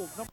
Tailback.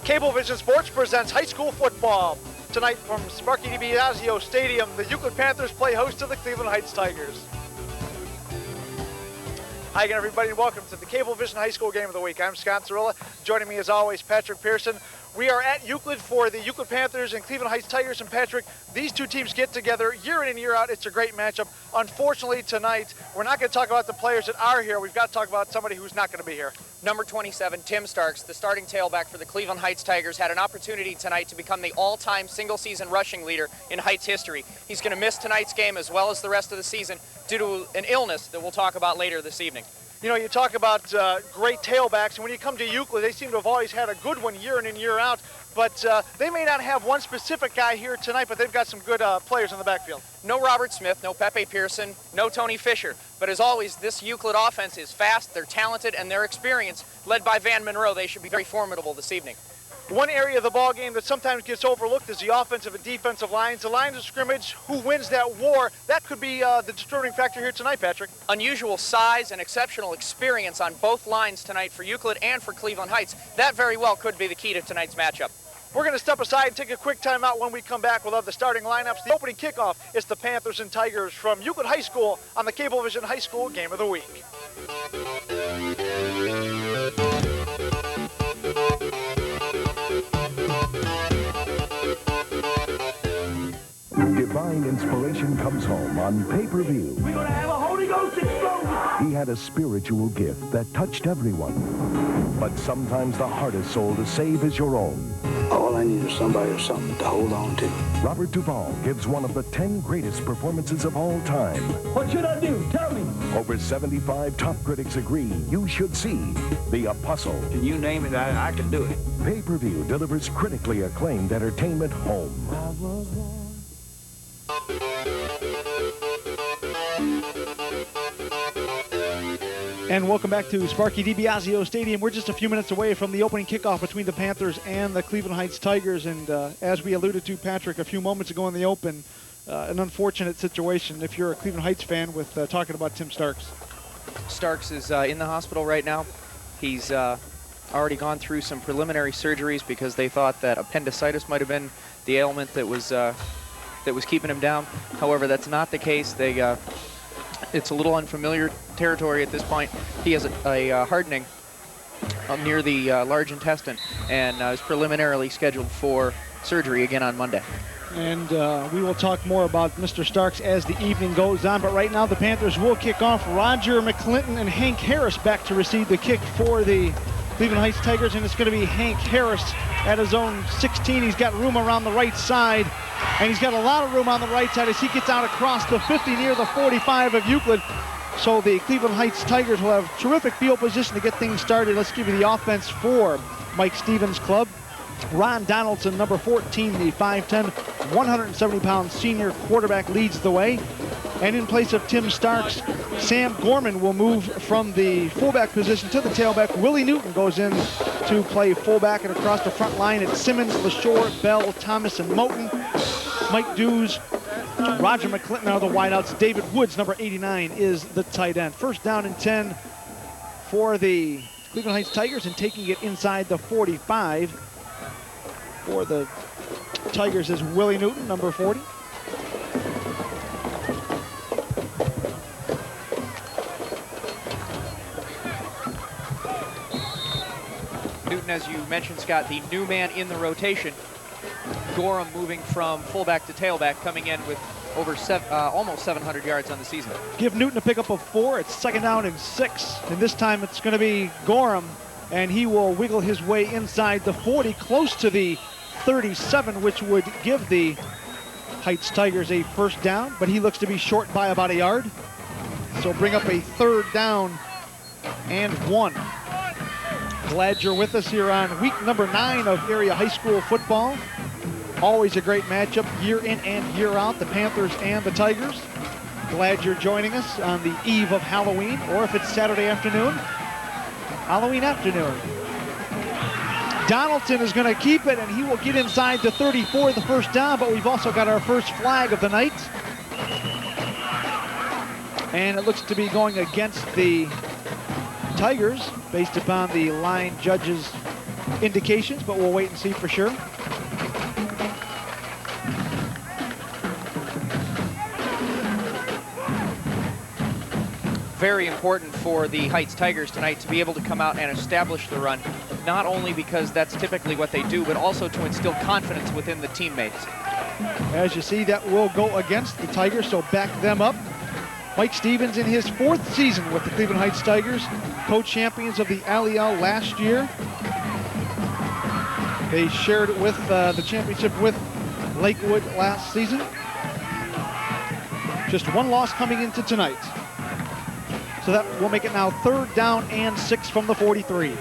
Cablevision Sports presents high school football. Tonight from Sparky DiBiasio Stadium, the Euclid Panthers play host to the Cleveland Heights Tigers. Hi again, everybody, and welcome to the Cablevision High School Game of the Week. I'm Scott Cirilla. Joining me, as always, Patrick Pearson. We are at Euclid for the Euclid Panthers and Cleveland Heights Tigers. And Patrick, these two teams get together year in and year out. It's a great matchup. Unfortunately, tonight, we're not going to talk about the players that are here. We've got to talk about somebody who's not going to be here. Number 27, Tim Starks, the starting tailback for the Cleveland Heights Tigers, had an opportunity tonight to become the all-time single-season rushing leader in Heights history. He's going to miss tonight's game as well as the rest of the season due to an illness that we'll talk about later this evening. You know, you talk about great tailbacks, and when you come to Euclid, they seem to have always had a good one year in and year out. But they may not have one specific guy here tonight, but they've got some good players in the backfield. No Robert Smith, no Pepe Pearson, no Tony Fisher. But as always, this Euclid offense is fast, they're talented, and they're experienced. Led by Van Monroe, they should be very formidable this evening. One area of the ball game that sometimes gets overlooked is the offensive and defensive lines. The lines of scrimmage, who wins that war, that could be the determining factor here tonight, Patrick. Unusual size and exceptional experience on both lines tonight for Euclid and for Cleveland Heights. That very well could be the key to tonight's matchup. We're going to step aside and take a quick timeout. When we come back, we'll have the starting lineups. The opening kickoff is the Panthers and Tigers from Euclid High School on the Cablevision High School Game of the Week. Divine inspiration comes home on pay-per-view. We're going to have a Holy Ghost explosion. He had a spiritual gift that touched everyone. But sometimes the hardest soul to save is your own. All I need is somebody or something to hold on to. Robert Duvall gives one of the 10 greatest performances of all time. What should I do? Tell me. Over 75 top critics agree you should see The Apostle. Can you name it? I can do it. Pay-per-view delivers critically acclaimed entertainment home. And welcome back to Sparky DiBiasio Stadium. We're just a few minutes away from the opening kickoff between the Panthers and the Cleveland Heights Tigers. And as we alluded to, Patrick, a few moments ago in the open, an unfortunate situation if you're a Cleveland Heights fan with talking about Tim Starks. Starks is in the hospital right now. He's already gone through some preliminary surgeries because they thought that appendicitis might have been the ailment that was keeping him down. However, that's not the case. It's a little unfamiliar territory at this point. He has a hardening near the large intestine and is preliminarily scheduled for surgery again on Monday. And we will talk more about Mr. Starks as the evening goes on. But right now the Panthers will kick off. Roger McClinton and Hank Harris back to receive the kick for the Cleveland Heights Tigers. And it's going to be Hank Harris at his own 16. He's got room around the right side. And he's got a lot of room on the right side as he gets out across the 50 near the 45 of Euclid. So the Cleveland Heights Tigers will have terrific field position to get things started. Let's give you the offense for Mike Stevens' club. Ron Donaldson, number 14, the 5'10", 170-pound senior quarterback, leads the way. And in place of Tim Starks, Sam Gorman will move from the fullback position to the tailback. Willie Newton goes in to play fullback, and across the front line it's Simmons, LaShore, Bell, Thomas, and Moten. Mike Dews, Roger McClinton are the wideouts. David Woods, number 89, is the tight end. First down and 10 for the Cleveland Heights Tigers, and taking it inside the 45 for the Tigers is Willie Newton, number 40. Newton, as you mentioned, Scott, the new man in the rotation. Gorham moving from fullback to tailback, coming in with over almost 700 yards on the season. Give Newton a pickup of 4. It's second down and 6. And this time it's going to be Gorham, and he will wiggle his way inside the 40, close to the 37, which would give the Heights Tigers a first down, but he looks to be short by about a yard. So bring up a third down and 1. Glad you're with us here on week number 9 of area high school football. Always a great matchup year in and year out, the Panthers and the Tigers. Glad you're joining us on the eve of Halloween, or if it's Saturday afternoon, Halloween afternoon. Donaldson is going to keep it, and he will get inside the 34, the first down, but we've also got our first flag of the night. And it looks to be going against the Tigers based upon the line judge's indications, but we'll wait and see for sure. Very important for the Heights Tigers tonight to be able to come out and establish the run, not only because that's typically what they do, but also to instill confidence within the teammates. As you see, that will go against the Tigers, so back them up. Mike Stevens in his 4th season with the Cleveland Heights Tigers, co-champions of the Allial last year. They shared with the championship with Lakewood last season. Just one loss coming into tonight. So that will make it now 3rd down and 6 from the 43.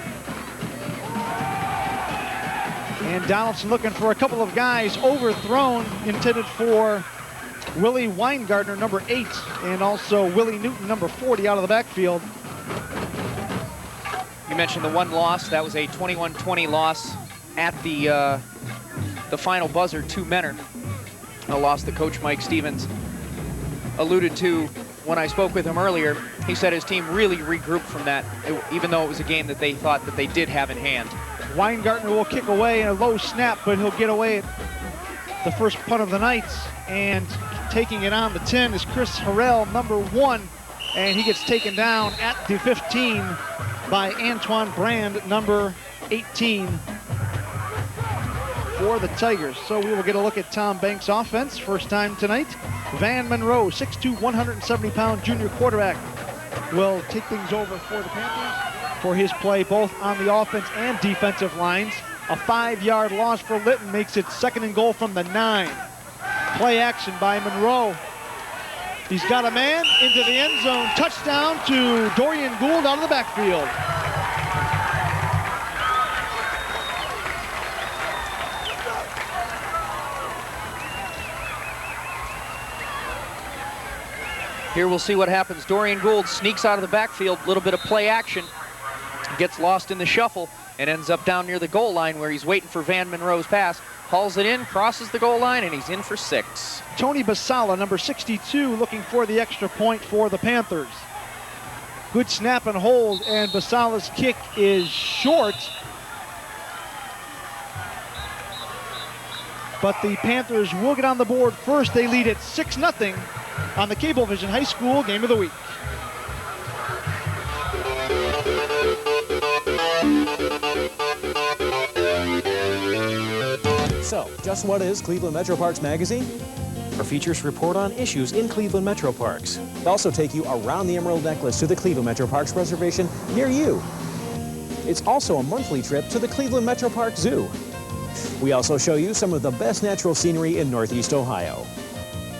And Donaldson looking for a couple of guys overthrown, intended for Willie Weingartner, number 8, and also Willie Newton, number 40, out of the backfield. You mentioned the one loss. That was a 21-20 loss at the final buzzer to Menor. A loss that Coach Mike Stevens alluded to when I spoke with him earlier. He said his team really regrouped from that, even though it was a game that they thought that they did have in hand. Weingartner will kick away in a low snap, but he'll get away at the first punt of the night. And taking it on the 10 is Chris Harrell, number 1, and he gets taken down at the 15 by Antoine Brand, number 18 for the Tigers. So we will get a look at Tom Banks' offense, first time tonight. Van Monroe, 6'2", 170-pound junior quarterback, will take things over for the Panthers for his play both on the offense and defensive lines. A 5-yard loss for Litton makes it 2nd and goal from the 9. Play action by Monroe. He's got a man into the end zone. Touchdown to Dorian Gould out of the backfield. Here we'll see what happens. Dorian Gould sneaks out of the backfield, a little bit of play action, gets lost in the shuffle, and ends up down near the goal line where he's waiting for Van Monroe's pass. Hauls it in, crosses the goal line, and he's in for 6. Tony Basala, number 62, looking for the extra point for the Panthers. Good snap and hold, and Basala's kick is short. But the Panthers will get on the board first. They lead at 6-0 on the Cablevision High School Game of the Week. So, just what is Cleveland Metro Parks Magazine? Our features report on issues in Cleveland Metro Parks. They also take you around the Emerald Necklace to the Cleveland Metro Parks Reservation near you. It's also a monthly trip to the Cleveland Metro Parks Zoo. We also show you some of the best natural scenery in Northeast Ohio.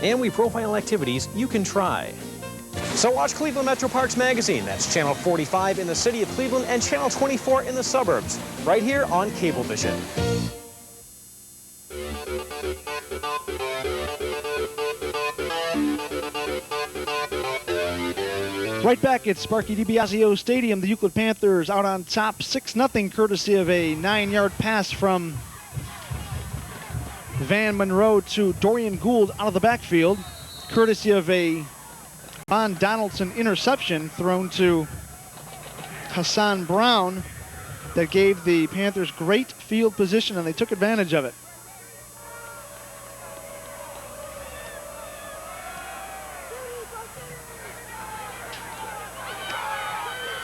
And we profile activities you can try. So watch Cleveland Metro Parks Magazine. That's channel 45 in the city of Cleveland and channel 24 in the suburbs, right here on Cablevision. Right back at Sparky DiBiasio Stadium, the Euclid Panthers out on top 6-0, courtesy of a 9-yard pass from Van Monroe to Dorian Gould out of the backfield, courtesy of a Von Donaldson interception thrown to Hassan Brown that gave the Panthers great field position, and they took advantage of it.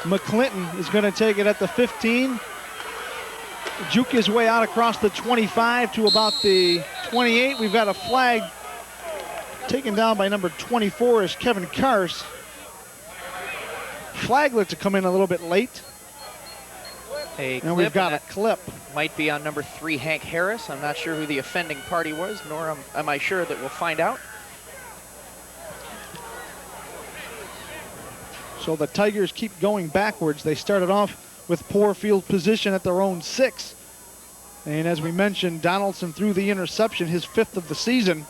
McClinton is going to take it at the 15. Juke his way out across the 25 to about the 28. We've got a flag taken down by number 24 is Kevin Kars. Flag looked to come in a little bit late. And we've got a clip. Might be on number 3, Hank Harris. I'm not sure who the offending party was, nor am I sure that we'll find out. So the Tigers keep going backwards. They started off with poor field position at their own 6. And as we mentioned, Donaldson threw the interception, his 5th of the season,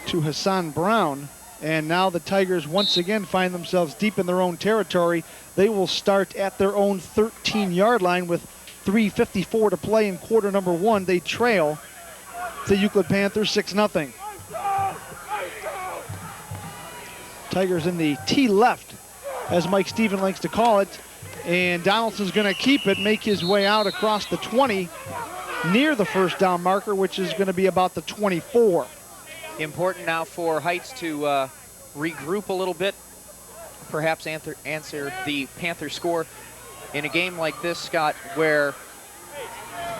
to Hassan Brown. And now the Tigers once again find themselves deep in their own territory. They will start at their own 13-yard line with 3:54 to play in quarter number 1. They trail the Euclid Panthers 6-0. Tigers in the T left, as Mike Stevens likes to call it. And Donaldson's going to keep it, make his way out across the 20, near the first down marker, which is going to be about the 24. Important now for Heights to regroup a little bit, perhaps answer the Panther score in a game like this, Scott, where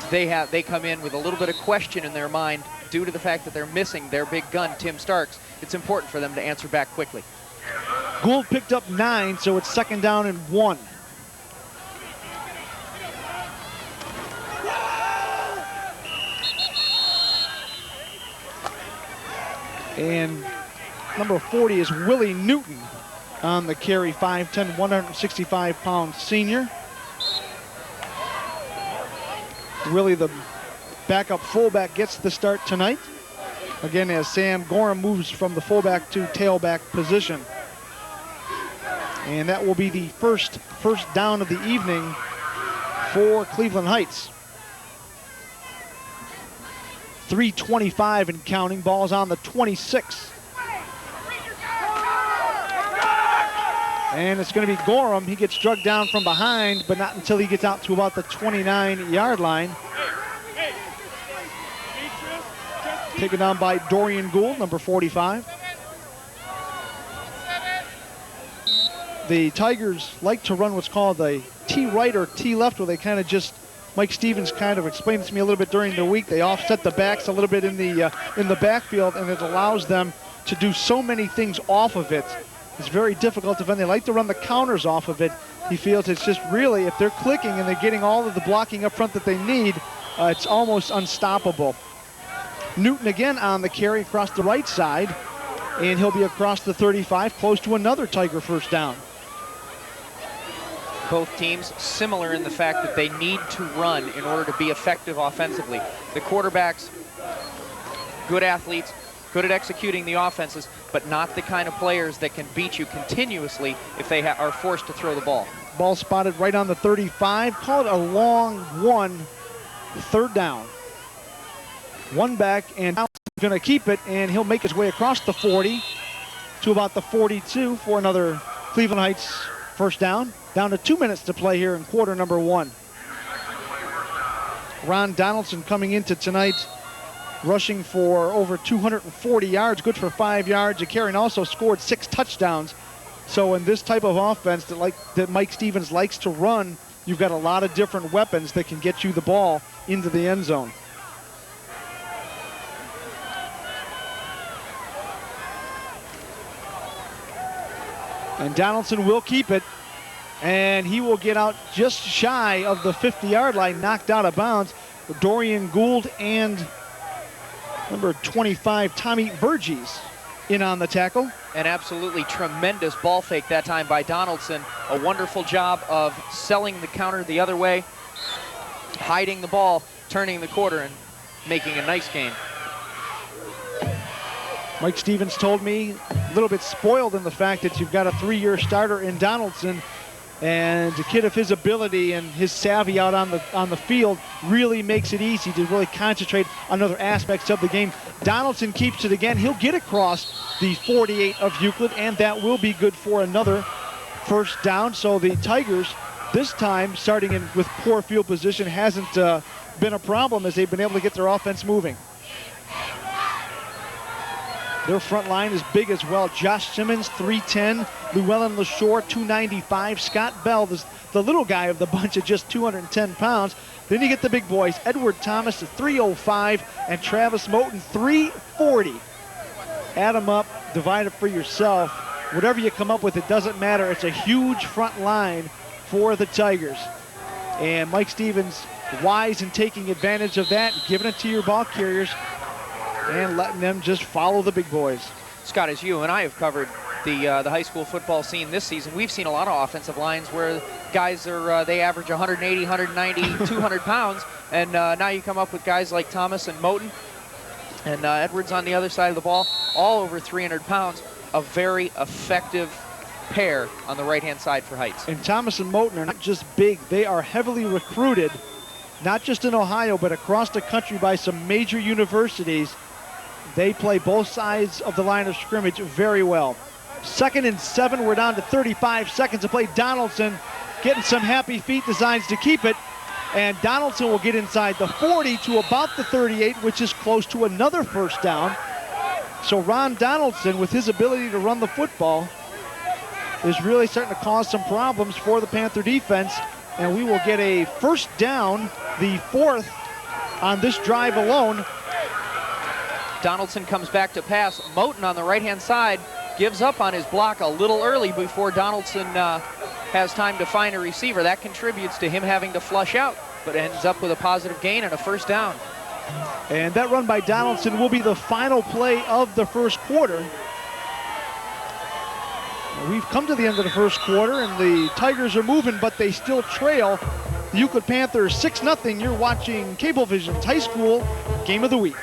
they come in with a little bit of question in their mind due to the fact that they're missing their big gun, Tim Starks. It's important for them to answer back quickly. Gould picked up 9, so it's 2nd down and 1. And number 40 is Willie Newton on the carry, 5'10", 165-pound senior. Willie, the backup fullback, gets the start tonight. Again, as Sam Gorham moves from the fullback to tailback position. And that will be the first down of the evening for Cleveland Heights. 3:25 and counting. Ball's on the 26. And it's going to be Gorham. He gets drugged down from behind, but not until he gets out to about the 29-yard line. Taken down by Dorian Gould, number 45. The Tigers like to run what's called a T-right or T-left, where they kind of just, Mike Stevens kind of explained to me a little bit during the week, they offset the backs a little bit in the backfield, and it allows them to do so many things off of it. It's very difficult to defend. They like to run the counters off of it. He feels it's just really, if they're clicking and they're getting all of the blocking up front that they need, it's almost unstoppable. Newton again on the carry across the right side, and he'll be across the 35, close to another Tiger first down. Both teams similar in the fact that they need to run in order to be effective offensively. The quarterbacks, good athletes, good at executing the offenses, but not the kind of players that can beat you continuously if they are forced to throw the ball. Ball spotted right on the 35. Call it a long one, 3rd down. One back, and now he's going to keep it, and he'll make his way across the 40 to about the 42 for another Cleveland Heights first down. Down to 2 minutes to play here in quarter number 1. Ron Donaldson coming into tonight, rushing for over 240 yards, good for 5 yards a carry, and also scored 6 touchdowns. So in this type of offense that Mike Stevens likes to run, you've got a lot of different weapons that can get you the ball into the end zone. And Donaldson will keep it, and he will get out just shy of the 50-yard line, knocked out of bounds. Dorian Gould and number 25, Tommy Verges, in on the tackle. An absolutely tremendous ball fake that time by Donaldson. A wonderful job of selling the counter the other way, hiding the ball, turning the quarter, and making a nice gain. Mike Stevens told me a little bit spoiled in the fact that you've got a 3-year starter in Donaldson, and a kid of his ability and his savvy out on the field really makes it easy to really concentrate on other aspects of the game. Donaldson keeps it again. He'll get across the 48 of Euclid, and that will be good for another first down. So the Tigers, this time, starting in with poor field position, hasn't been a problem as they've been able to get their offense moving. Their front line is big as well. Josh Simmons, 310. Llewellyn LaShore, 295. Scott Bell, the little guy of the bunch, at just 210 pounds. Then you get the big boys. Edward Thomas at 305 and Travis Moten, 340. Add them up, divide it for yourself. Whatever you come up with, it doesn't matter. It's a huge front line for the Tigers. And Mike Stevens, wise in taking advantage of that, giving it to your ball carriers, and letting them just follow the big boys. Scott, as you and I have covered the high school football scene this season, we've seen a lot of offensive lines where guys are they average 180, 190, 200 pounds, and now you come up with guys like Thomas and Moten and Edwards on the other side of the ball, all over 300 pounds. A very effective pair on the right-hand side for Heights. And Thomas and Moten are not just big, they are heavily recruited, not just in Ohio, but across the country by some major universities. They play both sides of the line of scrimmage very well. 2nd and 7, we're down to 35 seconds to play. Donaldson getting some happy feet, decides to keep it. And Donaldson will get inside the 40 to about the 38, which is close to another first down. So Ron Donaldson, with his ability to run the football, is really starting to cause some problems for the Panther defense. And we will get a first down, the 4th on this drive alone. Donaldson comes back to pass. Moten on the right-hand side gives up on his block a little early before Donaldson has time to find a receiver. That contributes to him having to flush out, but ends up with a positive gain and a first down. And that run by Donaldson will be the final play of the first quarter. We've come to the end of the first quarter, and the Tigers are moving, but they still trail the Euclid Panthers 6-0. You're watching Cablevision's High School Game of the Week.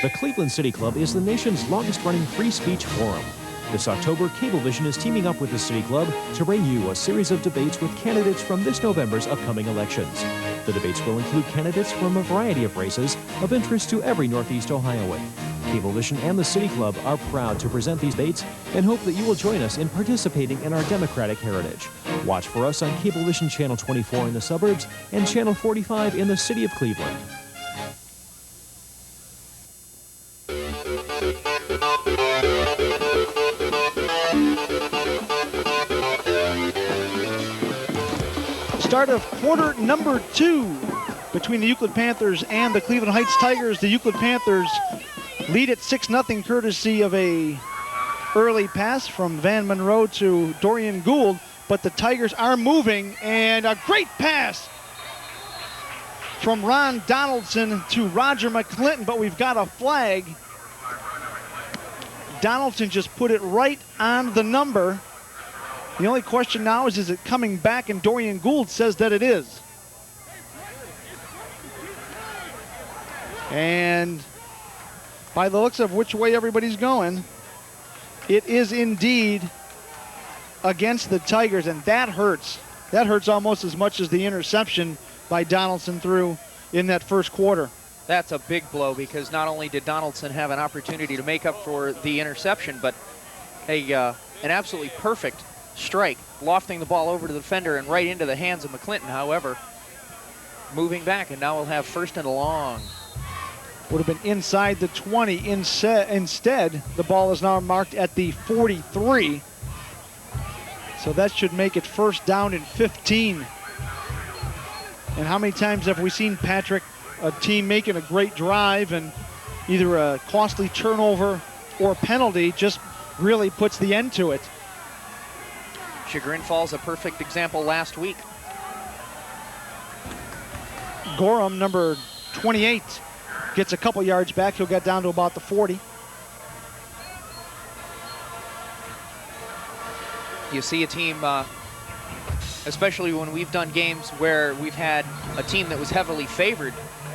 The Cleveland City Club is the nation's longest-running free speech forum. This October, Cablevision is teaming up with the City Club to bring you a series of debates with candidates from this November's upcoming elections. The debates will include candidates from a variety of races of interest to every Northeast Ohioan. Cablevision and the City Club are proud to present these debates and hope that you will join us in participating in our democratic heritage. Watch for us on Cablevision Channel 24 in the suburbs and Channel 45 in the city of Cleveland. Start of quarter number 2 between the Euclid Panthers and the Cleveland Heights Tigers. The Euclid Panthers lead at 6-0 courtesy of a early pass from Van Monroe to Dorian Gould, but the Tigers are moving, and a great pass from Ron Donaldson to Roger McClinton, but we've got a flag. Donaldson just put it right on the number. The only question now is it coming back? And Dorian Gould says that it is. And by the looks of which way everybody's going, it is indeed against the Tigers, and that hurts. That hurts almost as much as the interception by Donaldson threw in that first quarter. That's a big blow, because not only did Donaldson have an opportunity to make up for the interception, but an absolutely perfect strike, lofting the ball over to the defender and right into the hands of McClinton. However, moving back, and now we'll have first and long. Would have been inside the 20. Instead, the ball is now marked at the 43. So that should make it first down and 15. And how many times have we seen, Patrick, a team making a great drive and either a costly turnover or penalty just really puts the end to it? Chagrin Falls, a perfect example last week. Gorham, number 28, gets a couple yards back. He'll get down to about the 40. You see a team, especially when we've done games where we've had a team that was heavily favored,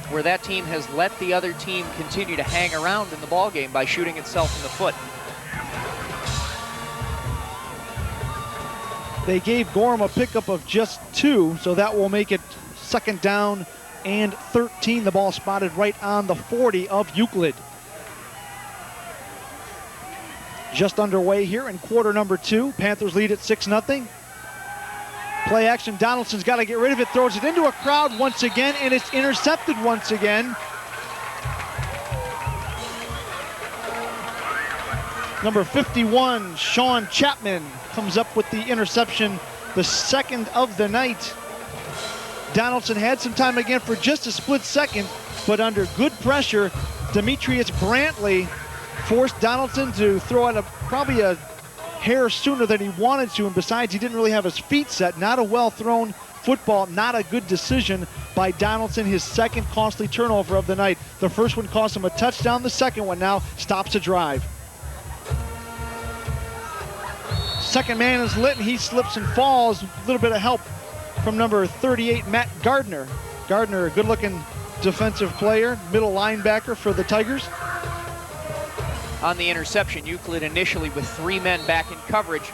where that team has let the other team continue to hang around in the ball game by shooting itself in the foot. They gave Gorham a pickup of just 2, so that will make it second down and 13. The ball spotted right on the 40 of Euclid. Just underway here in quarter number 2. Panthers lead at 6-0. Play action. Donaldson's got to get rid of it. Throws it into a crowd once again, and it's intercepted once again. Number 51, Sean Chapman, comes up with the interception, the second of the night. Donaldson had some time again for just a split second, but under good pressure, Demetrius Brantley forced Donaldson to throw out probably a hair sooner than he wanted to, and besides, he didn't really have his feet set. Not a well-thrown football, not a good decision by Donaldson, his second costly turnover of the night. The first one cost him a touchdown, the second one now stops a drive. Second man is lit, and he slips and falls. A little bit of help from number 38, Matt Gardner. Gardner, a good-looking defensive player, middle linebacker for the Tigers. On the interception, Euclid initially with 3 men back in coverage.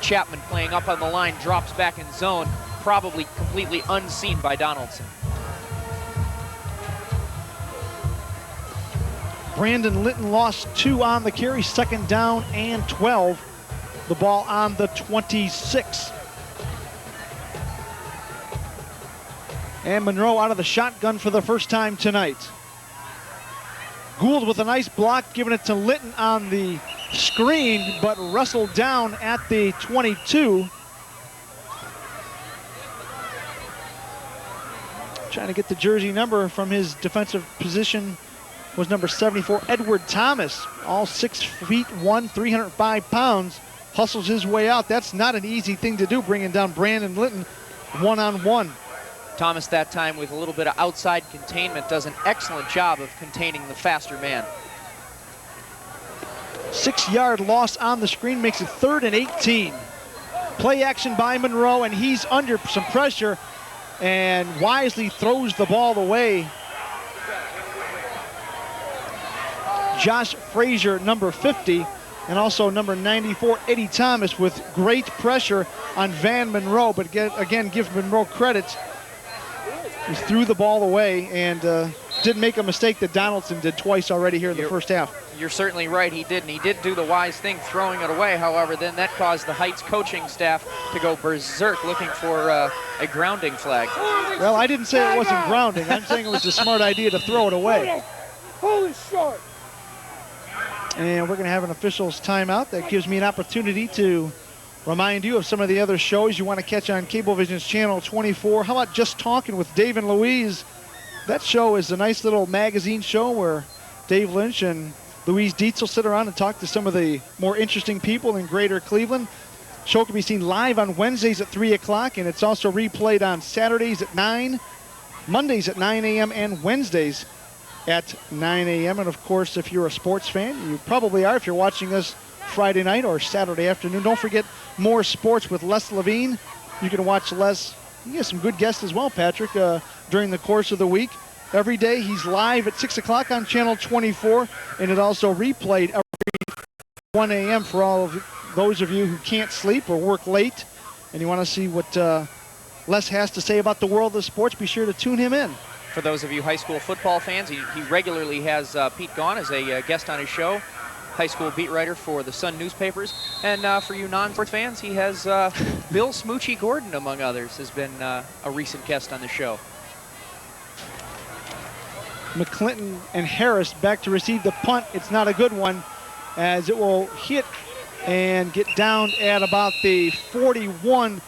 Chapman playing up on the line, drops back in zone, probably completely unseen by Donaldson. Brandon Linton lost 2 on the carry, 2nd down and 12. The ball on the 26. And Monroe out of the shotgun for the first time tonight. Gould with a nice block, giving it to Linton on the screen, but wrestled down at the 22. Trying to get the jersey number from his defensive position was number 74, Edward Thomas. All 6'1", 305 pounds. Hustles his way out. That's not an easy thing to do, bringing down Brandon Linton one-on-one. Thomas that time with a little bit of outside containment does an excellent job of containing the faster man. 6-yard loss on the screen makes it 3rd and 18. Play action by Monroe, and he's under some pressure and wisely throws the ball away. Josh Frazier, number 50, and also number 94, Eddie Thomas, with great pressure on Van Monroe, but again, give Monroe credit. He threw the ball away and didn't make a mistake that Donaldson did twice already here in the first half. You're certainly right, he did, and he did do the wise thing throwing it away. However, then that caused the Heights coaching staff to go berserk looking for a grounding flag. Well, I didn't say it wasn't grounding. I'm saying it was a smart idea to throw it away. Holy short. And we're going to have an official's timeout. That gives me an opportunity to remind you of some of the other shows you want to catch on Cablevision's channel 24. How about Just Talking with Dave and Louise? That show is a nice little magazine show where Dave Lynch and Louise Dietz will sit around and talk to some of the more interesting people in greater Cleveland. Show can be seen live on Wednesdays at 3 o'clock, and it's also replayed on Saturdays at 9, Mondays at 9 a.m., and Wednesdays at 9 a.m. And, of course, if you're a sports fan, you probably are if you're watching this Friday night or Saturday afternoon. Don't forget more sports with Les Levine. You can watch Les. You get some good guests as well, Patrick, during the course of the week. Every day he's live at 6 o'clock on Channel 24, and it also replayed every 1 a.m. for all of those of you who can't sleep or work late and you want to see what Les has to say about the world of sports. Be sure to tune him in. For those of you high school football fans, he regularly has Pete Gaughan as a guest on his show, high school beat writer for the Sun newspapers. And for you non-sports fans, he has Bill Smoochie Gordon, among others, has been a recent guest on the show. McClinton and Harris back to receive the punt. It's not a good one, as it will hit and get down at about the 41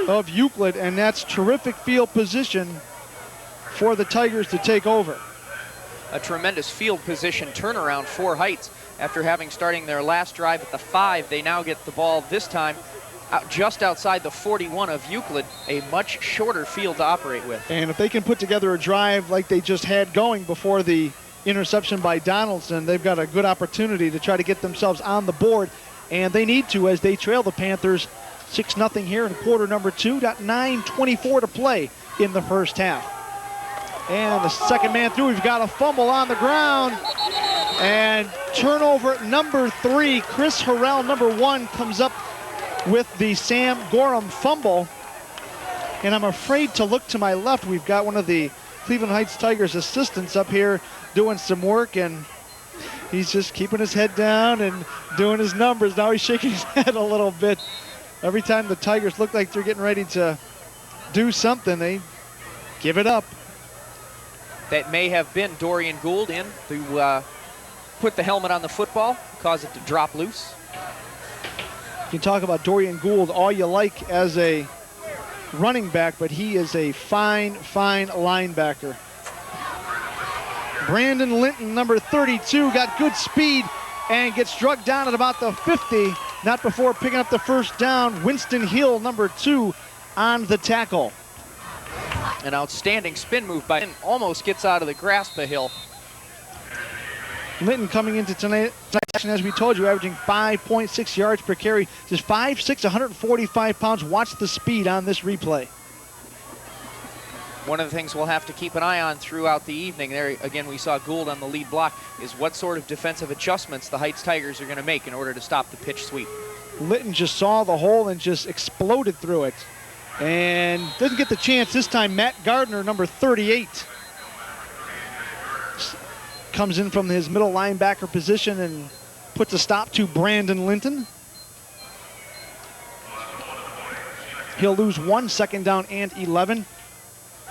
of Euclid, and that's terrific field position for the Tigers to take over. A tremendous field position turnaround for Heights. After having starting their last drive at the 5, they now get the ball this time just outside the 41 of Euclid, a much shorter field to operate with. And if they can put together a drive like they just had going before the interception by Donaldson, they've got a good opportunity to try to get themselves on the board, and they need to as they trail the Panthers 6-0 here in quarter number 2. Got 9:24 to play in the first half. And the second man through, we've got a fumble on the ground, and turnover number 3. Chris Harrell, number 1, comes up with the Sam Gorham fumble. And I'm afraid to look to my left. We've got one of the Cleveland Heights Tigers assistants up here doing some work, and he's just keeping his head down and doing his numbers. Now he's shaking his head a little bit. Every time the Tigers look like they're getting ready to do something, they give it up. That may have been Dorian Gould in to put the helmet on the football, cause it to drop loose. You can talk about Dorian Gould all you like as a running back, but he is a fine, fine linebacker. Brandon Linton, number 32, got good speed and gets struck down at about the 50. Not before picking up the first down. Winston Hill, number 2, on the tackle. An outstanding spin move by Linton, almost gets out of the grasp of Hill. Linton coming into tonight's action, as we told you, averaging 5.6 yards per carry. Just 5'6", 145 pounds. Watch the speed on this replay. One of the things we'll have to keep an eye on throughout the evening, there again we saw Gould on the lead block, is what sort of defensive adjustments the Heights Tigers are going to make in order to stop the pitch sweep. Linton just saw the hole and just exploded through it. And doesn't get the chance this time. Matt Gardner, number 38. comes in from his middle linebacker position and puts a stop to Brandon Linton. He'll lose 1, 2nd down and 11.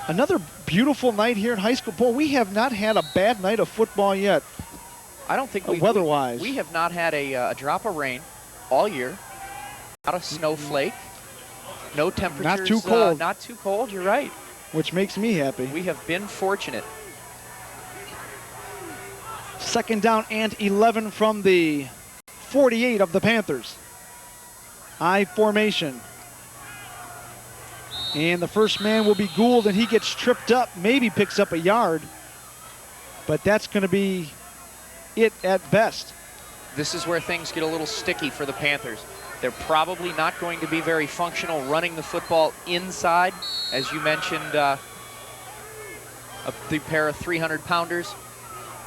Another beautiful night here in high school. Boy, we have not had a bad night of football yet. I don't think weather-wise. We have not had a drop of rain all year. Not a snowflake. No temperatures. Not too cold. Not too cold, you're right. Which makes me happy. We have been fortunate. 2nd down and 11 from the 48 of the Panthers. I formation. And the first man will be Gould, and he gets tripped up, maybe picks up a yard. But that's going to be it at best. This is where things get a little sticky for the Panthers. They're probably not going to be very functional running the football inside. As you mentioned, the pair of 300-pounders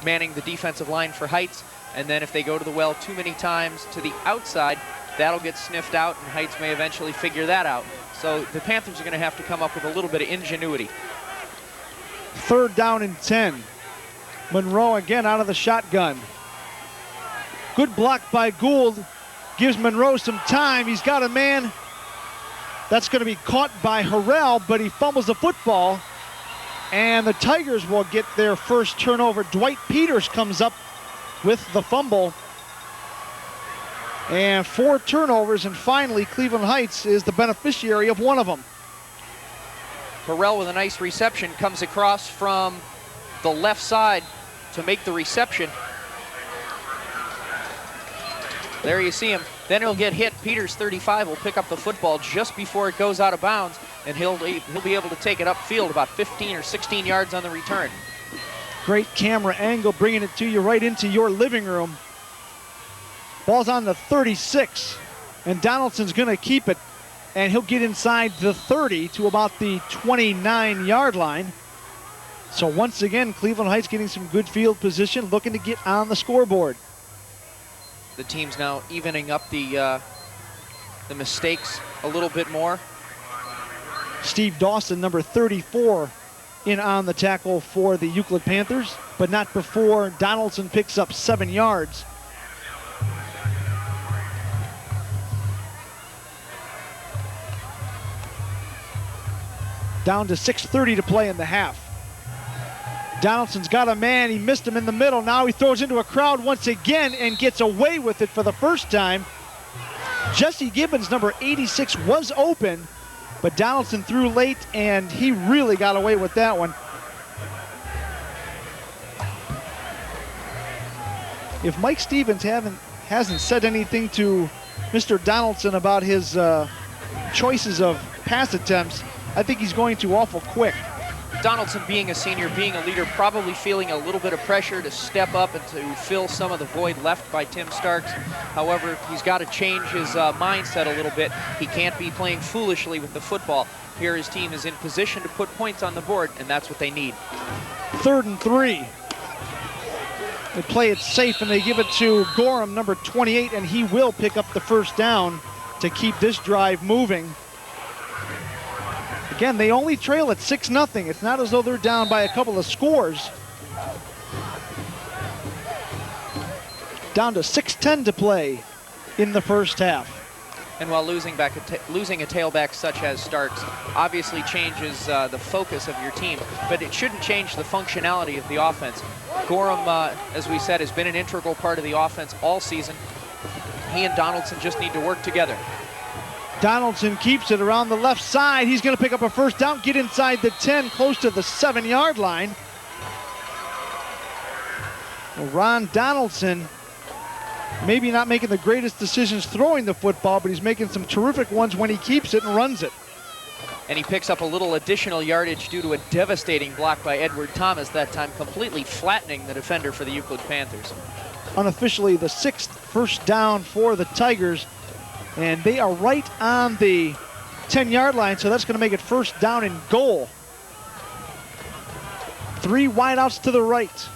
manning the defensive line for Heights. And then if they go to the well too many times to the outside, that'll get sniffed out, and Heights may eventually figure that out. So the Panthers are going to have to come up with a little bit of ingenuity. 3rd down and 10. Monroe again out of the shotgun. Good block by Gould. Gives Monroe some time. He's got a man. That's going to be caught by Harrell, but he fumbles the football. And the Tigers will get their first turnover. Dwight Peters comes up with the fumble. And 4 turnovers, and finally Cleveland Heights is the beneficiary of one of them. Harrell with a nice reception comes across from the left side to make the reception. There you see him. Then he'll get hit. Peters, 35, will pick up the football just before it goes out of bounds, and he'll be able to take it upfield about 15 or 16 yards on the return. Great camera angle, bringing it to you right into your living room. Ball's on the 36, and Donaldson's going to keep it, and he'll get inside the 30 to about the 29-yard line. So once again, Cleveland Heights getting some good field position, looking to get on the scoreboard. The team's now evening up the mistakes a little bit more. Steve Dawson, number 34, in on the tackle for the Euclid Panthers, but not before Donaldson picks up 7 yards. Down to 6:30 to play in the half. Donaldson's got a man. He missed him in the middle. Now he throws into a crowd once again and gets away with it for the first time. Jesse Gibbons, number 86, was open, but Donaldson threw late, and he really got away with that one. If Mike Stevens hasn't said anything to Mr. Donaldson about his choices of pass attempts, I think he's going to awful quick. Donaldson, being a senior, being a leader, probably feeling a little bit of pressure to step up and to fill some of the void left by Tim Starks. However, he's got to change his mindset a little bit. He can't be playing foolishly with the football. Here his team is in position to put points on the board, and that's what they need. 3rd and 3. They play it safe, and they give it to Gorham, number 28, and he will pick up the first down to keep this drive moving. Again, they only trail at 6-0. It's not as though they're down by a couple of scores. Down to 6:10 to play in the first half. And while losing a tailback such as Starks obviously changes the focus of your team, but it shouldn't change the functionality of the offense. Gorham, as we said, has been an integral part of the offense all season. He and Donaldson just need to work together. Donaldson keeps it around the left side. He's going to pick up a first down, get inside the 10, close to the 7-yard line. Well, Ron Donaldson maybe not making the greatest decisions throwing the football, but he's making some terrific ones when he keeps it and runs it. And he picks up a little additional yardage due to a devastating block by Edward Thomas, that time completely flattening the defender for the Euclid Panthers. Unofficially the 6th first down for the Tigers, and they are right on the 10-yard line, so that's going to make it first down and goal. 3 wideouts to the right,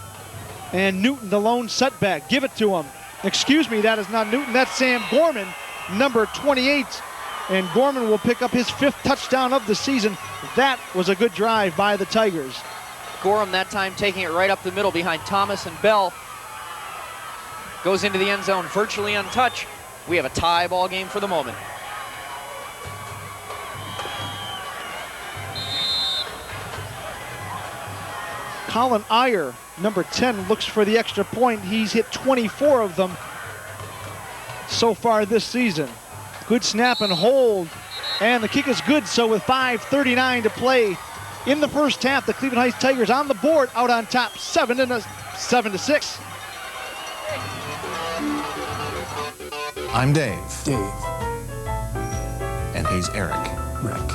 and Newton, the lone setback. Give it to him. Excuse me, that is not Newton, that's Sam Gorman, number 28, and Gorman will pick up his 5th touchdown of the season. That was a good drive by the Tigers. Gorham that time taking it right up the middle behind Thomas and Bell. Goes into the end zone virtually untouched. We have a tie ball game for the moment. Colin Iyer, number 10, looks for the extra point. He's hit 24 of them so far this season. Good snap and hold, and the kick is good. So with 5:39 to play in the first half, the Cleveland Heights Tigers on the board, out on top, 7-6. I'm Dave. Dave. And he's Eric. Rick.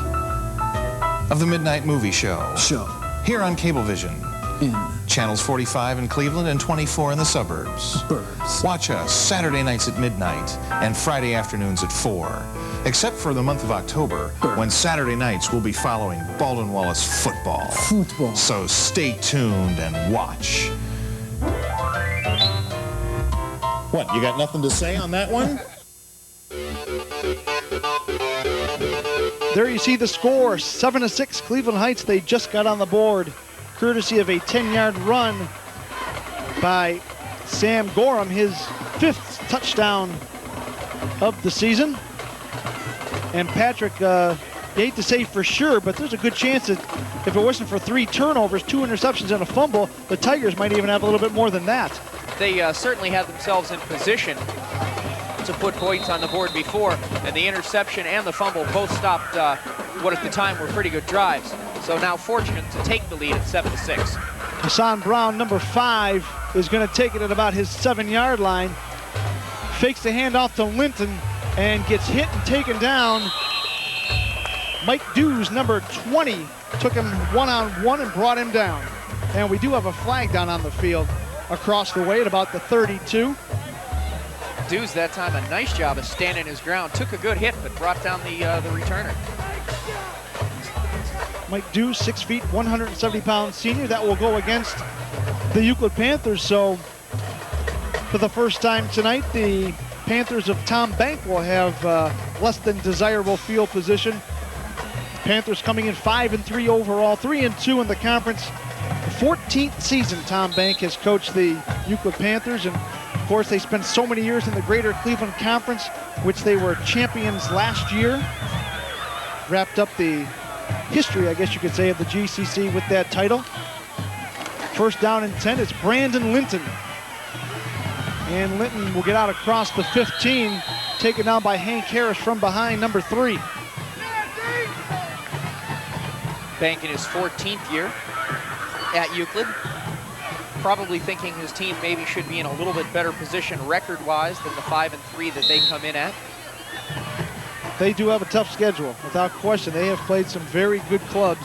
Of the Midnight Movie Show. Show. Here on Cablevision. In. Channels 45 in Cleveland and 24 in the suburbs. Birds. Watch us Saturday nights at midnight and Friday afternoons at 4. Except for the month of October, when Saturday nights we'll be following Baldwin Wallace football. Football. So stay tuned and watch. What, you got nothing to say on that one? There you see the score, 7-6, Cleveland Heights. They just got on the board, courtesy of a 10-yard run by Sam Gorham, his 5th touchdown of the season. And Patrick, you hate to say for sure, but there's a good chance that if it wasn't for 3 turnovers, 2 interceptions, and a fumble, the Tigers might even have a little bit more than that. They certainly had themselves in position to put points on the board before, and the interception and the fumble both stopped what at the time were pretty good drives. So now fortunate to take the lead at 7-6. Hassan Brown, number 5, is going to take it at about his 7-yard line. Fakes the handoff to Linton and gets hit and taken down. Mike Dews, number 20, took him one-on-one and brought him down. And we do have a flag down on the field across the way at about the 32. Dews that time a nice job of standing his ground. Took a good hit, but brought down the returner. Mike Dews, 6 feet, 170-pound senior. That will go against the Euclid Panthers. So for the first time tonight, the Panthers of Tom Bank will have less than desirable field position. Panthers coming in 5-3 overall, 3-2 in the conference. 14th season Tom Bank has coached the Euclid Panthers, and of course they spent so many years in the Greater Cleveland Conference, which they were champions last year. Wrapped up the history, I guess you could say, of the GCC with that title. First down and 10, it's Brandon Linton. And Linton will get out across the 15, taken down by Hank Harris from behind, number 3. Bank in his 14th year at Euclid. Probably thinking his team maybe should be in a little bit better position record-wise than the 5-3 that they come in at. They do have a tough schedule, without question. They have played some very good clubs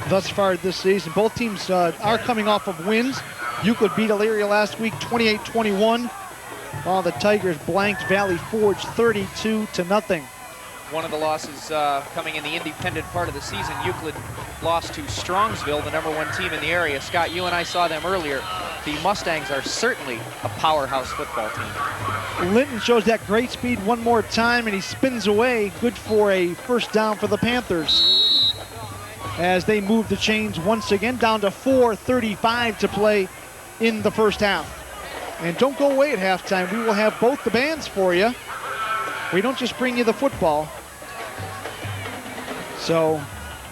thus far this season. Both teams are coming off of wins. Euclid beat Elyria last week 28-21, while the Tigers blanked Valley Forge 32-0. One of the losses coming in the independent part of the season, Euclid lost to Strongsville, the number 1 team in the area. Scott, you and I saw them earlier. The Mustangs are certainly a powerhouse football team. Linton shows that great speed one more time, and he spins away. Good for a first down for the Panthers, as they move the chains once again down to 4:35 to play in the first half. And don't go away at halftime. We will have both the bands for you. We don't just bring you the football. So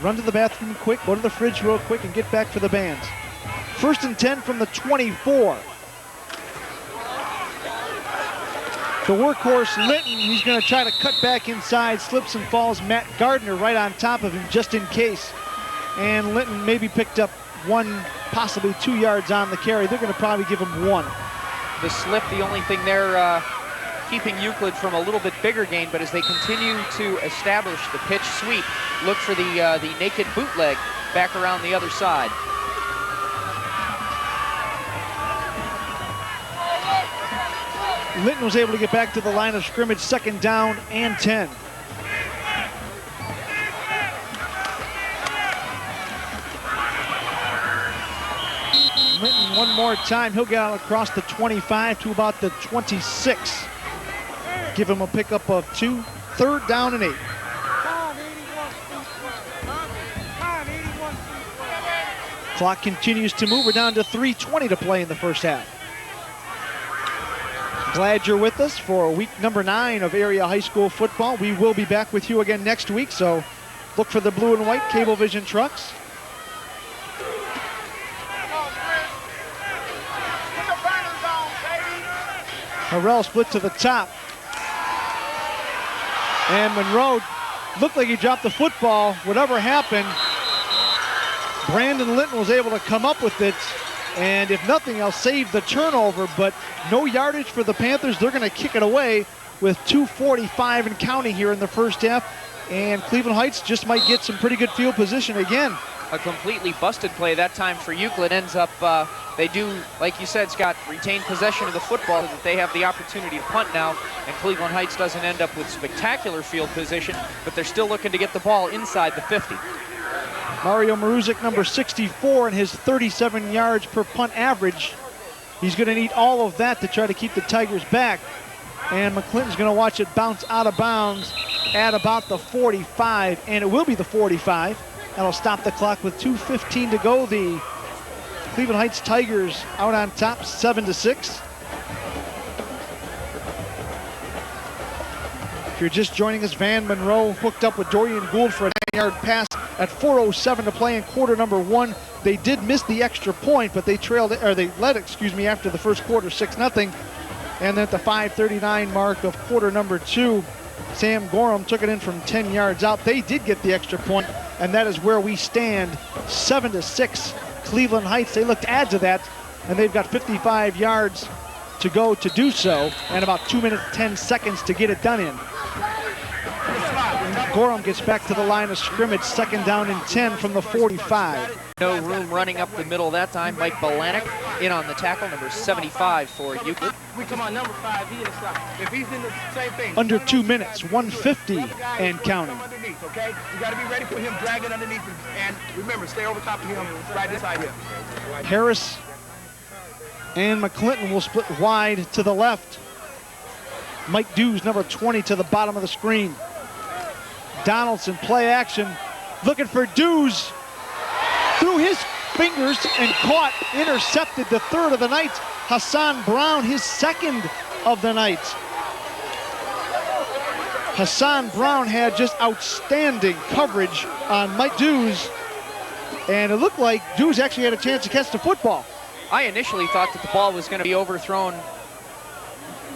run to the bathroom quick, go to the fridge real quick, and get back for the bands. First and 10 from the 24. The workhorse Linton, he's going to try to cut back inside, slips and falls. Matt Gardner right on top of him just in case. And Linton maybe picked up 1, possibly 2 yards on the carry. They're going to probably give him 1. The slip, the only thing they're keeping Euclid from a little bit bigger gain, but as they continue to establish the pitch sweep, look for the naked bootleg back around the other side. Linton was able to get back to the line of scrimmage, 2nd down and 10. Linton one more time, he'll get out across the 25 to about the 26. Give him a pickup of 2, 3rd down and 8. Clock continues to move. We're down to 3:20 to play in the first half. Glad you're with us for week number 9 of area high school football. We will be back with you again next week, so look for the blue and white Cablevision trucks. Harrell split to the top. And Monroe looked like he dropped the football. Whatever happened, Brandon Linton was able to come up with it, and if nothing else, saved the turnover, but no yardage for the Panthers. They're going to kick it away with 2:45 and counting here in the first half, and Cleveland Heights just might get some pretty good field position again. A completely busted play that time for Euclid. Ends up, they do, like you said, Scott, retain possession of the football so that they have the opportunity to punt now, and Cleveland Heights doesn't end up with spectacular field position, but they're still looking to get the ball inside the 50. Mario Maruzic, number 64, and his 37 yards per punt average. He's going to need all of that to try to keep the Tigers back. And McClinton's going to watch it bounce out of bounds at about the 45, and it will be the 45. That'll stop the clock with 2:15 to go. The Cleveland Heights Tigers out on top, 7-6. If you're just joining us, Van Monroe hooked up with Dorian Gould for a 9-yard pass at 4:07 to play in quarter number 1. They did miss the extra point, but they led after the first quarter, 6-0. And then at the 5:39 mark of quarter number 2, Sam Gorham took it in from 10 yards out. They did get the extra point, and that is where we stand, 7-6. Cleveland Heights, they look to add to that, and they've got 55 yards to go to do so, and about 2 minutes, 10 seconds to get it done in. Gorham gets back to the line of scrimmage, 2nd down and 10 from the 45. No room running up the middle that time. Mike Balanek in on the tackle, number 75 for Euclid. We come on number 5, he inside. If he's in the same thing. Under 2 minutes, 150 and counting. Underneath, okay? You got to be ready for him dragging underneath, and remember, stay over top of him right inside here. Harris and McClinton will split wide to the left. Mike Dews, number 20, to the bottom of the screen. Donaldson, play action, looking for Dews. Through his fingers and caught, intercepted, the 3rd of the night. Hassan Brown, his 2nd of the night. Hassan Brown had just outstanding coverage on Mike Dews, and it looked like Dews actually had a chance to catch the football. I initially thought that the ball was going to be overthrown,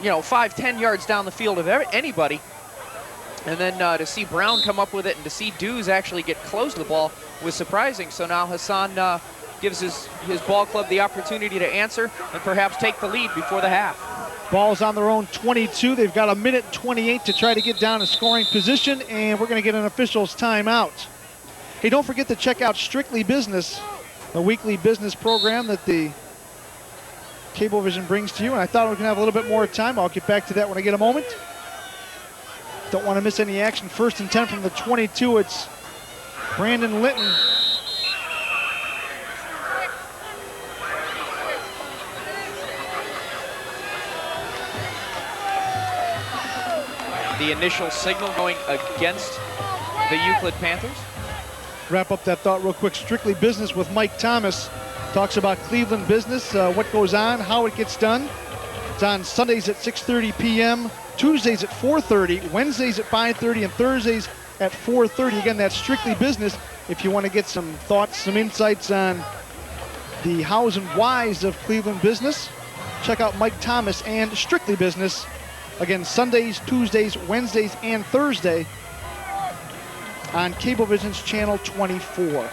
5-10 yards down the field of anybody. And then to see Brown come up with it and to see Dews actually get close to the ball was surprising. So now Hassan gives his ball club the opportunity to answer and perhaps take the lead before the half. Ball's on their own 22. They've got 1:28 to try to get down to scoring position, and we're going to get an official's timeout. Hey, don't forget to check out Strictly Business, the weekly business program that the Cablevision brings to you. And I thought we were going to have a little bit more time. I'll get back to that when I get a moment. Don't want to miss any action. 1st and 10 from the 22. It's Brandon Linton. The initial signal going against the Euclid Panthers. Wrap up that thought real quick. Strictly Business with Mike Thomas. Talks about Cleveland business, what goes on, how it gets done. It's on Sundays at 6:30 p.m., Tuesdays at 4:30, Wednesdays at 5:30, and Thursdays at 4:30. Again, that's Strictly Business. If you want to get some thoughts, some insights on the hows and whys of Cleveland business, check out Mike Thomas and Strictly Business. Again, Sundays, Tuesdays, Wednesdays, and Thursday on Cablevision's Channel 24.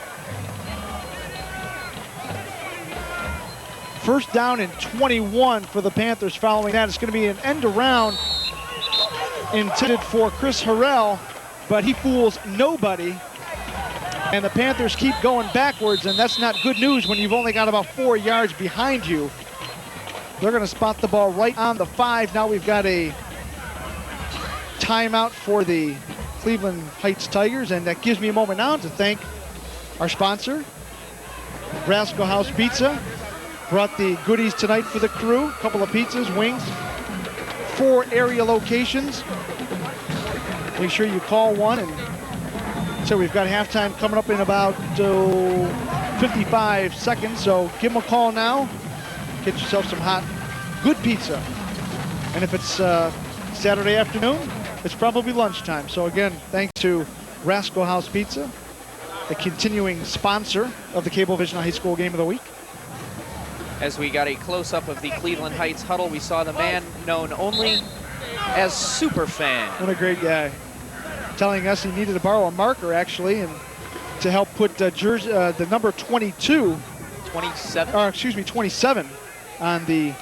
1st down and 21 for the Panthers. Following that, it's going to be an end around intended for Chris Harrell, but he fools nobody. And the Panthers keep going backwards, and that's not good news when you've only got about 4 yards behind you. They're going to spot the ball right on the 5. Now we've got a timeout for the Cleveland Heights Tigers, and that gives me a moment now to thank our sponsor, Rascal House Pizza. Brought the goodies tonight for the crew. A couple of pizzas, wings, 4 area locations. Make sure you call one. And so we've got halftime coming up in about 55 seconds, so give them a call now. Get yourself some hot, good pizza. And if it's Saturday afternoon, it's probably lunchtime. So again, thanks to Rascal House Pizza, the continuing sponsor of the Cablevision High School Game of the Week. As we got a close-up of the Cleveland Heights huddle, we saw the man known only as Superfan. What a great guy. Telling us he needed to borrow a marker, actually, and to help put the number 22, 27? or excuse me, 27 on the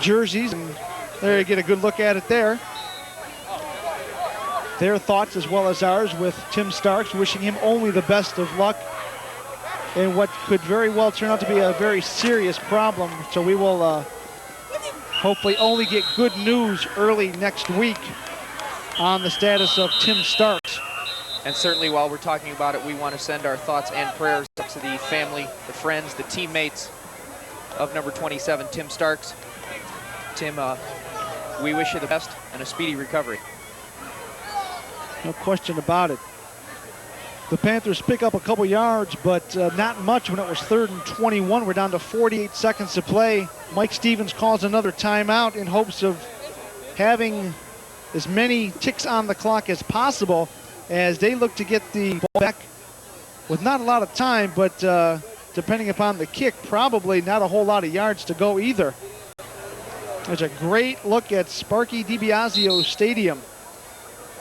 jerseys. And there you get a good look at it there. Their thoughts as well as ours with Tim Starks, wishing him only the best of luck in what could very well turn out to be a very serious problem. So we will hopefully only get good news early next week on the status of Tim Starks. And certainly while we're talking about it, we want to send our thoughts and prayers to the family, the friends, the teammates of number 27, Tim Starks. Tim, we wish you the best and a speedy recovery. No question about it. The Panthers pick up a couple yards, but not much when it was 3rd and 21. We're down to 48 seconds to play. Mike Stevens calls another timeout in hopes of having as many ticks on the clock as possible as they look to get the ball back with not a lot of time, but depending upon the kick, probably not a whole lot of yards to go either. There's a great look at Sparky DiBiasio Stadium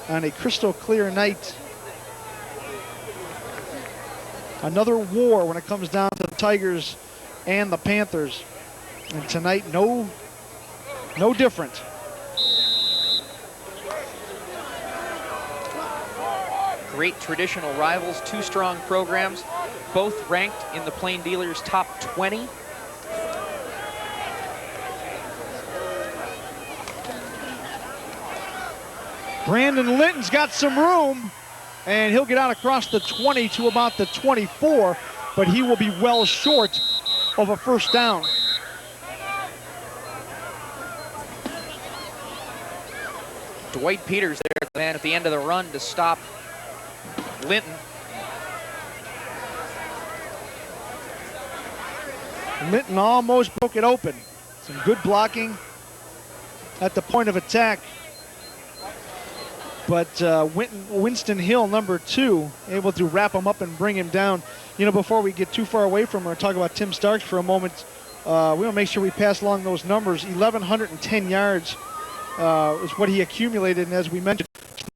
on a crystal clear night. Another war when it comes down to the Tigers and the Panthers. And tonight, no different. Great traditional rivals, two strong programs, both ranked in the Plain Dealers top 20. Brandon Linton's got some room, and he'll get out across the 20 to about the 24, but he will be well short of a first down. Dwight Peters there, the man at the end of the run to stop Linton. Linton almost broke it open. Some good blocking at the point of attack. But Winston Hill, number 2, able to wrap him up and bring him down. You know, before we get too far away from her and talk about Tim Starks for a moment, we want to make sure we pass along those numbers. 1,110 yards is what he accumulated, and as we mentioned,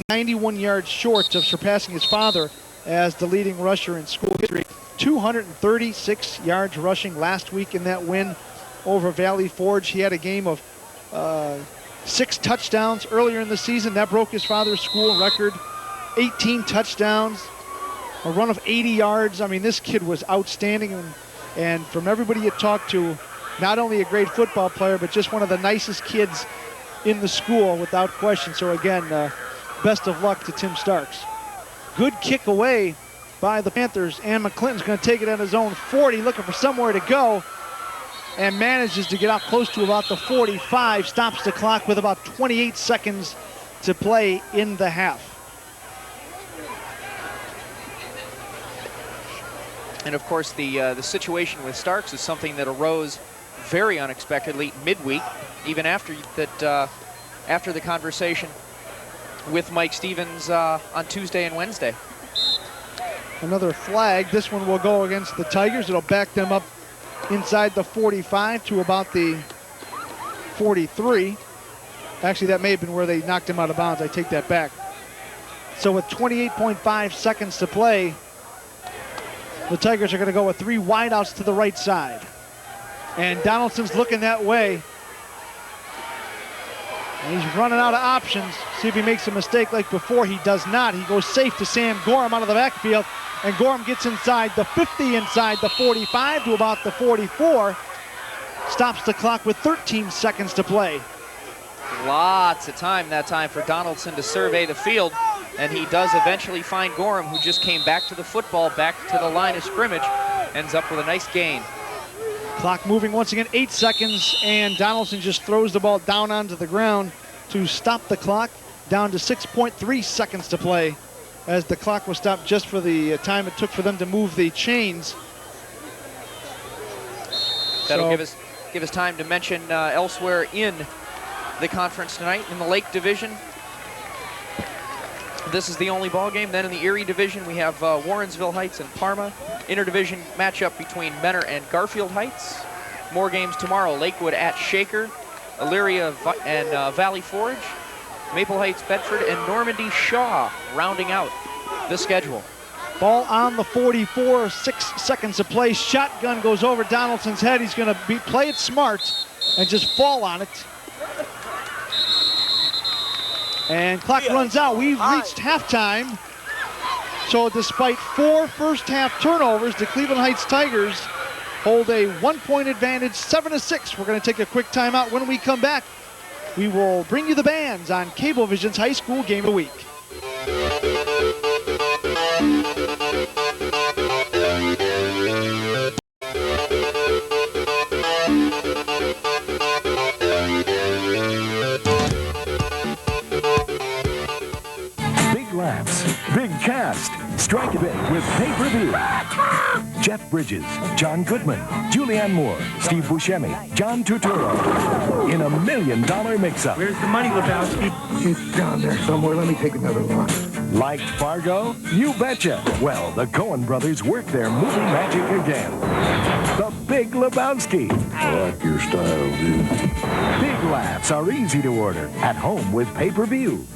91 yards short of surpassing his father as the leading rusher in school history. 236 yards rushing last week in that win over Valley Forge. He had a game of 6 touchdowns earlier in the season. That broke his father's school record. 18 touchdowns, a run of 80 yards. I mean, this kid was outstanding. And from everybody you talked to, not only a great football player, but just one of the nicest kids in the school without question. So again, best of luck to Tim Starks. Good kick away by the Panthers, and McClinton's going to take it at his own 40, looking for somewhere to go, and manages to get out close to about the 45, stops the clock with about 28 seconds to play in the half. And of course, the situation with Starks is something that arose very unexpectedly midweek, even after that, after the conversation with Mike Stevens on Tuesday and Wednesday. Another flag. This one will go against the Tigers. It'll back them up inside the 45 to about the 43. Actually, that may have been where they knocked him out of bounds. I take that back. So with 28.5 seconds to play, the Tigers are going to go with 3 wideouts to the right side. And Donaldson's looking that way. And he's running out of options. See if he makes a mistake like before. He does not. He goes safe to Sam Gorham out of the backfield. And Gorham gets inside the 50, inside the 45 to about the 44. Stops the clock with 13 seconds to play. Lots of time that time for Donaldson to survey the field. And he does eventually find Gorham, who just came back to the football, back to the line of scrimmage. Ends up with a nice gain. Clock moving once again, 8 seconds, and Donaldson just throws the ball down onto the ground to stop the clock, down to 6.3 seconds to play, as the clock was stopped just for the time it took for them to move the chains That'll give us time to mention elsewhere in the conference tonight in the Lake Division. This is the only ball game. Then in the Erie Division, we have Warrensville Heights and Parma. Interdivision matchup between Mentor and Garfield Heights. More games tomorrow. Lakewood at Shaker, Elyria and Valley Forge, Maple Heights, Bedford, and Normandy Shaw rounding out the schedule. Ball on the 44, 6 seconds to play. Shotgun goes over Donaldson's head. He's going to play it smart and just fall on it. And clock runs out. We've reached halftime. So despite 4 first-half turnovers, the Cleveland Heights Tigers hold a 1-point advantage, 7-6. We're going to take a quick timeout. When we come back, we will bring you the bands on Cablevision's High School Game of the Week. Big laughs, big cast. Strike a bit with pay-per-view. Jeff Bridges, John Goodman, Julianne Moore, Steve Buscemi, John Turturro in a $1 million mix-up. Where's the money, Lebowski? It's down there somewhere. Let me take another look. Liked Fargo? You betcha. Well, the Coen brothers work their movie magic again. The Big Lebowski. I like your style, dude. Big laughs are easy to order at home with pay-per-view.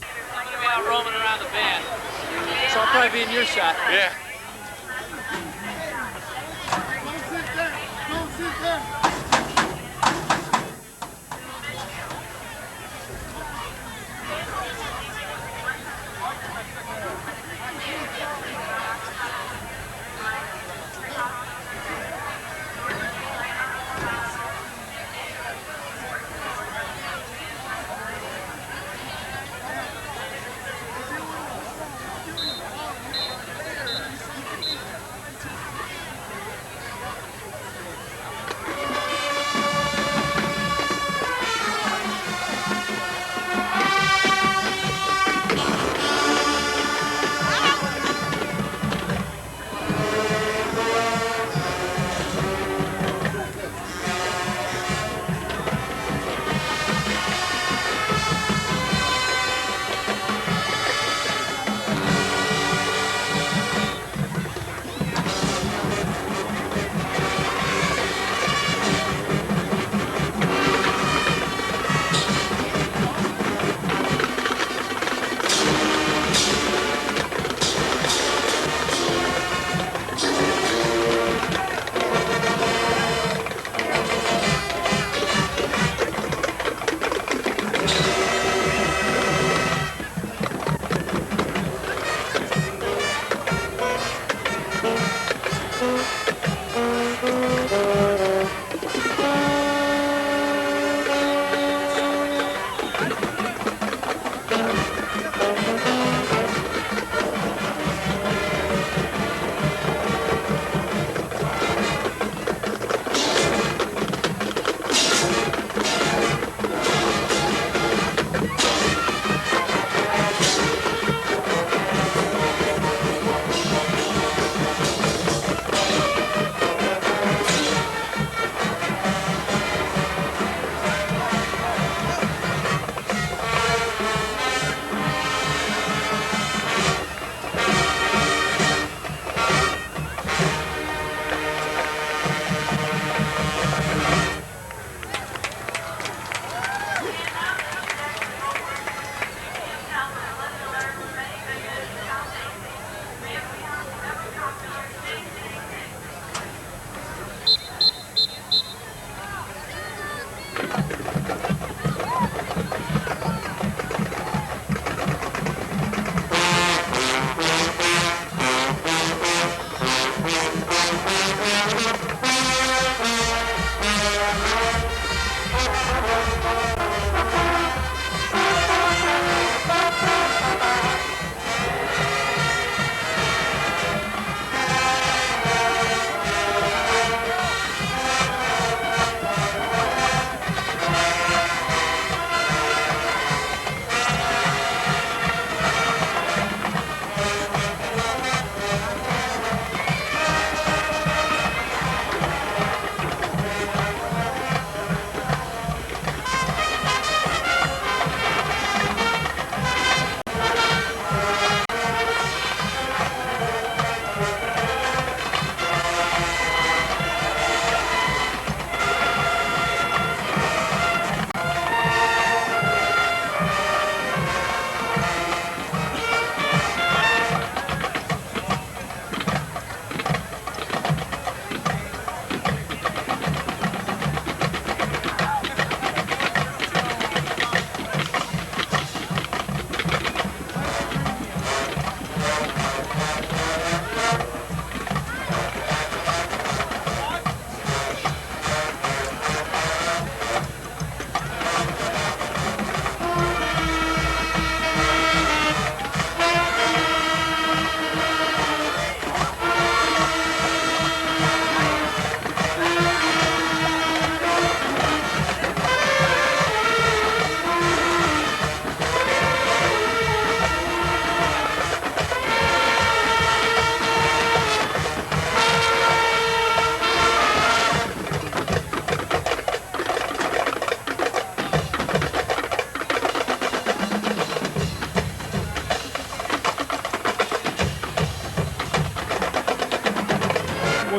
I'm gonna be out roaming around the band, so I'll probably be in your shot. Yeah.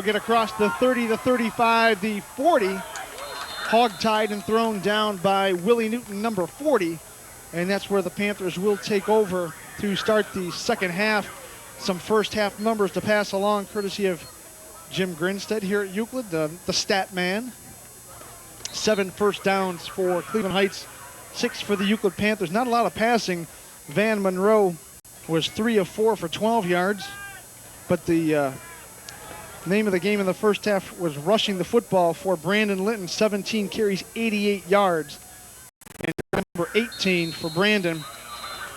get across the 30, the 35, the 40. Hog-tied and thrown down by Willie Newton, number 40. And that's where the Panthers will take over to start the second half. Some first half numbers to pass along, courtesy of Jim Grinstead here at Euclid, the stat man. 7 first downs for Cleveland Heights, 6 for the Euclid Panthers. Not a lot of passing. Van Monroe was 3 of 4 for 12 yards. But the name of the game in the first half was rushing the football for Brandon Linton, 17 carries, 88 yards. And number 18 for Brandon,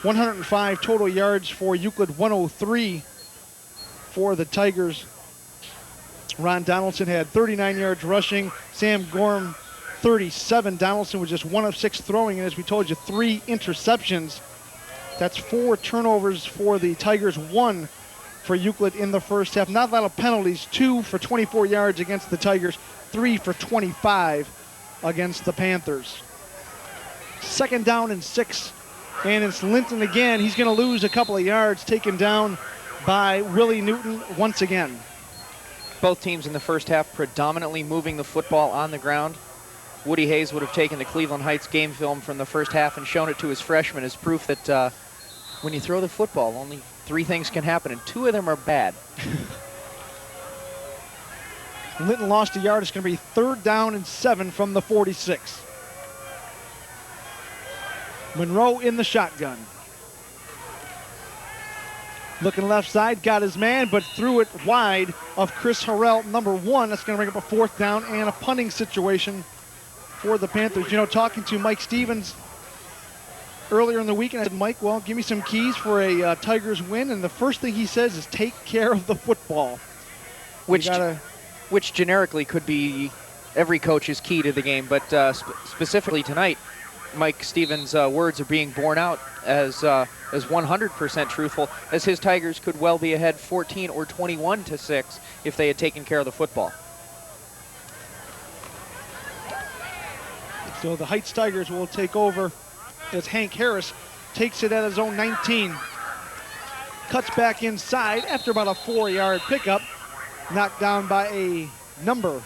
105 total yards for Euclid, 103 for the Tigers. Ron Donaldson had 39 yards rushing. Sam Gorham, 37. Donaldson was just 1 of 6 throwing, and as we told you, 3 interceptions. That's 4 turnovers for the Tigers, 1 for Euclid in the first half. Not a lot of penalties, 2 for 24 yards against the Tigers, 3 for 25 against the Panthers. Second down and 6, and it's Linton again. He's going to lose a couple of yards, taken down by Willie Newton once again. Both teams in the first half predominantly moving the football on the ground. Woody Hayes would have taken the Cleveland Heights game film from the first half and shown it to his freshmen as proof that when you throw the football, only 3 things can happen, and 2 of them are bad. Linton lost a yard. It's going to be third down and 7 from the 46. Monroe in the shotgun. Looking left side, got his man, but threw it wide of Chris Harrell, number 1. That's going to bring up a 4th down and a punting situation for the Panthers. You know, talking to Mike Stevens earlier in the week, and I said, Mike, well, give me some keys for a Tigers win. And the first thing he says is take care of the football. Which generically could be every coach's key to the game, but specifically tonight, Mike Stevens' words are being borne out as 100% truthful, as his Tigers could well be ahead 14 or 21-6 if they had taken care of the football. So the Heights Tigers will take over as Hank Harris takes it at his own 19. Cuts back inside after about a 4-yard pickup. Knocked down by a number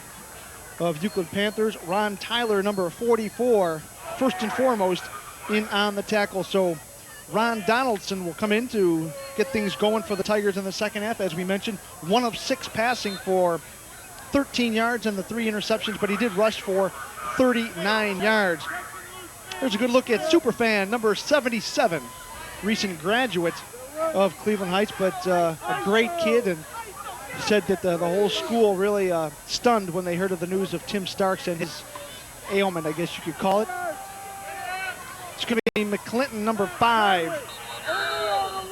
of Euclid Panthers. Ron Tyler, number 44, first and foremost in on the tackle. So Ron Donaldson will come in to get things going for the Tigers in the second half. As we mentioned, 1 of 6 passing for 13 yards and the 3 interceptions, but he did rush for 39 yards. There's a good look at Superfan, number 77, recent graduate of Cleveland Heights, but a great kid, and said that the whole school really stunned when they heard of the news of Tim Starks and his ailment, I guess you could call it. It's going to be McClinton, number 5,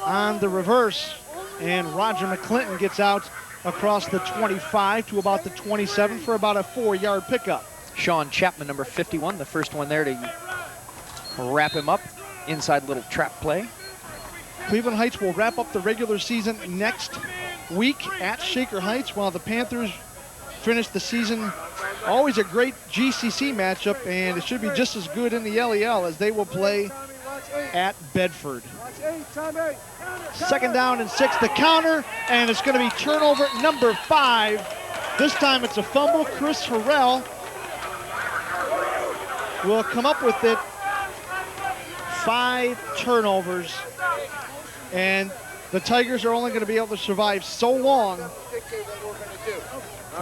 on the reverse, and Roger McClinton gets out across the 25 to about the 27 for about a 4-yard pickup. Sean Chapman, number 51, the first one there to wrap him up. Inside little trap play. Cleveland Heights will wrap up the regular season next week at Shaker Heights, while the Panthers finish the season. Always a great GCC matchup, and it should be just as good in the LEL as they will play at Bedford. Second down and 6, the counter, and it's going to be turnover number 5. This time it's a fumble. Chris Harrell will come up with it. 5 turnovers, and the Tigers are only going to be able to survive so long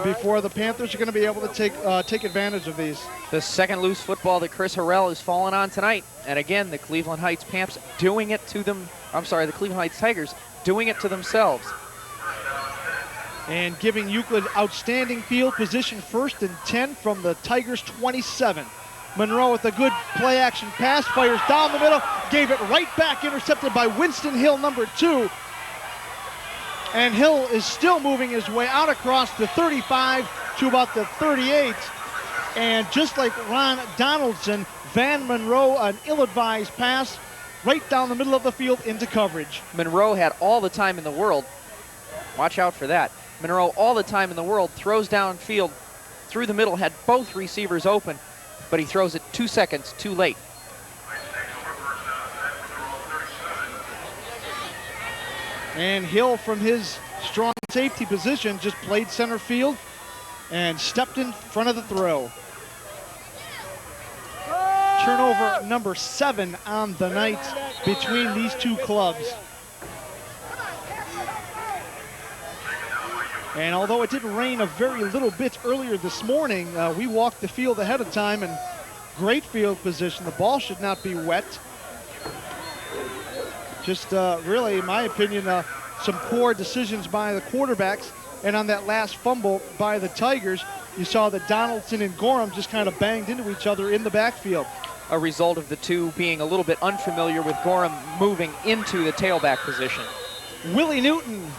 before the Panthers are going to be able to take advantage of these. The second loose football that Chris Harrell has fallen on tonight, and again the Cleveland Heights Pamps doing it to them. I'm sorry, the Cleveland Heights Tigers doing it to themselves. And giving Euclid outstanding field position, 1st and 10 from the Tigers' 27. Monroe with a good play-action pass, fires down the middle, gave it right back, intercepted by Winston Hill, number 2. And Hill is still moving his way out across the 35 to about the 38. And just like Ron Donaldson, Van Monroe, an ill-advised pass right down the middle of the field into coverage. Monroe had all the time in the world. Watch out for that. Monroe, all the time in the world, throws downfield through the middle, had both receivers open, but he throws it 2 seconds too late. And Hill, from his strong safety position, just played center field and stepped in front of the throw. Turnover number 7 on the night between these two clubs. And although it did rain a very little bit earlier this morning, we walked the field ahead of time in great field position. The ball should not be wet. Just really, in my opinion, some poor decisions by the quarterbacks. And on that last fumble by the Tigers, you saw that Donaldson and Gorham just kind of banged into each other in the backfield. A result of the two being a little bit unfamiliar with Gorham moving into the tailback position. Willie Newton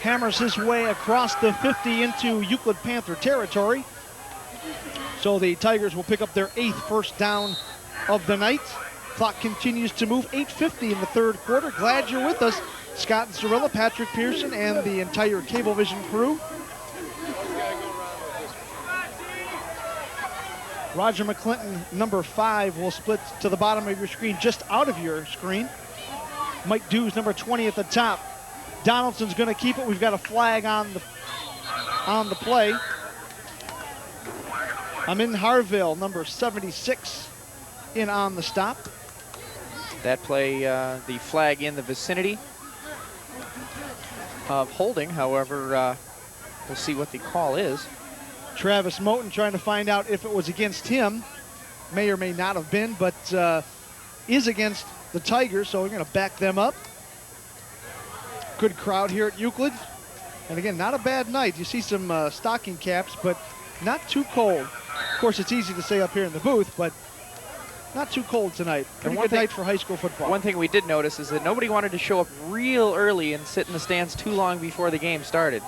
hammers his way across the 50 into Euclid Panther territory. So the Tigers will pick up their 8th first down of the night. Clock continues to move. 8:50 in the third quarter. Glad you're with us. Scott Zarilla, Patrick Pearson, and the entire Cablevision crew. Roger McClinton, number 5, will split to the bottom of your screen, just out of your screen. Mike Dews, number 20 at the top. Donaldson's going to keep it. We've got a flag on the play. Amin Harville, number 76, in on the stop. That play, the flag in the vicinity of holding. However, we'll see what the call is. Travis Moten trying to find out if it was against him. May or may not have been, but is against the Tigers, so we're going to back them up. Good crowd here at Euclid. And again, not a bad night. You see some stocking caps, but not too cold. Of course, it's easy to say up here in the booth, but not too cold tonight. Pretty good night for high school football. One thing we did notice is that nobody wanted to show up real early and sit in the stands too long before the game started.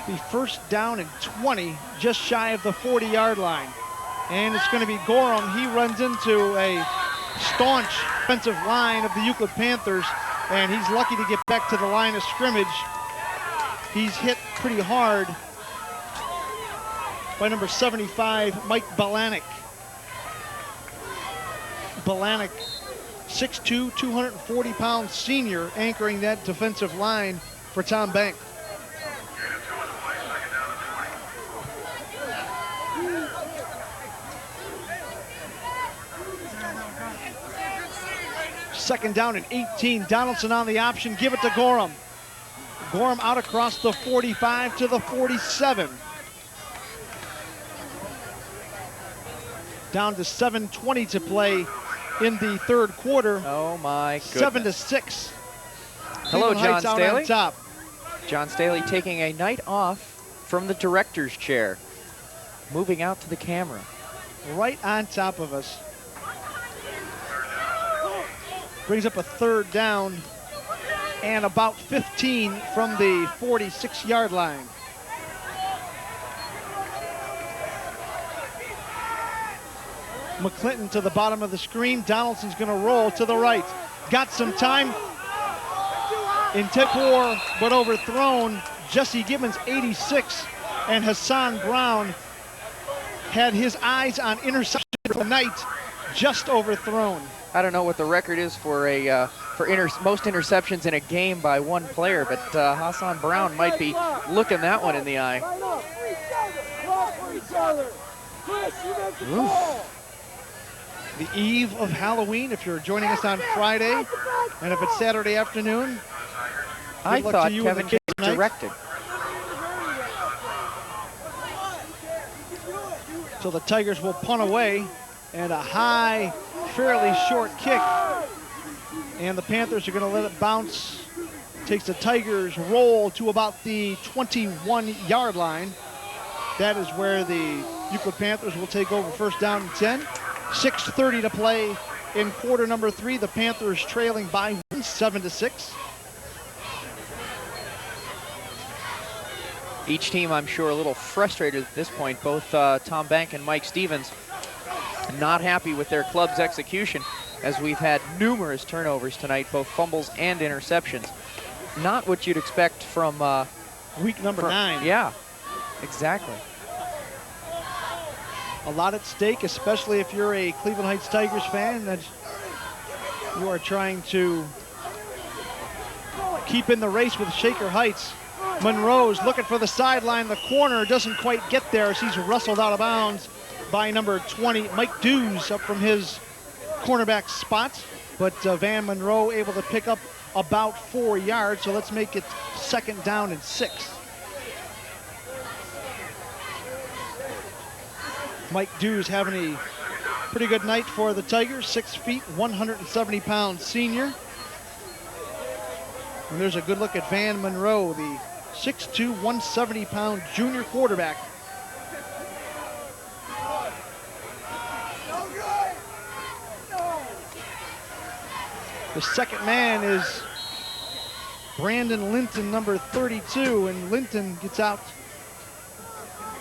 The first down and 20, just shy of the 40-yard line. And it's going to be Gorham. He runs into a staunch defensive line of the Euclid Panthers, and he's lucky to get back to the line of scrimmage. He's hit pretty hard by number 75, Mike Balanik. Balanik, 6'2", 240-pound senior, anchoring that defensive line for Tom Bank. Second down and 18. Donaldson on the option. Give it to Gorham. Gorham out across the 45 to the 47. Down to 7:20 to play in the third quarter. Oh my goodness. 7-6. Hello, John Staley. Top. John Staley taking a night off from the director's chair. Moving out to the camera. Right on top of us. Brings up a third down and about 15 from the 46-yard line. McClinton to the bottom of the screen. Donaldson's going to roll to the right. Got some time. Intent poor, but overthrown. Jesse Gibbons, 86, and Hassan Brown had his eyes on interception for the night, just overthrown. I don't know what the record is for a most interceptions in a game by one player, but Hassan Brown might be looking that one in the eye. The eve of Halloween, if you're joining us on Friday, and if it's Saturday afternoon, I thought Kevin Case directed. So the Tigers will punt away, and a high, fairly short kick. And the Panthers are going to let it bounce. Takes the Tigers roll to about the 21-yard line. That is where the Euclid Panthers will take over first down and 10. 6:30 to play in quarter number 3. The Panthers trailing by 7-6. Each team, I'm sure, a little frustrated at this point. Both Tom Bank and Mike Stevens not happy with their club's execution, as we've had numerous turnovers tonight, both fumbles and interceptions. Not what you'd expect from week number 9. Yeah, exactly. a lot at stake, especially if you're a Cleveland Heights Tigers fan that you are trying to keep in the race with Shaker Heights. Monroe's looking for the sideline. The corner doesn't quite get there as he's wrestled out of bounds by number 20, Mike Dews, up from his cornerback spot. But Van Monroe able to pick up about 4 yards, so let's make it 2nd down and 6. Mike Dews having a pretty good night for the Tigers. 6 feet, 170-pound senior. And there's a good look at Van Monroe, the 6'2", 170-pound junior quarterback. The second man is Brandon Linton, number 32, and Linton gets out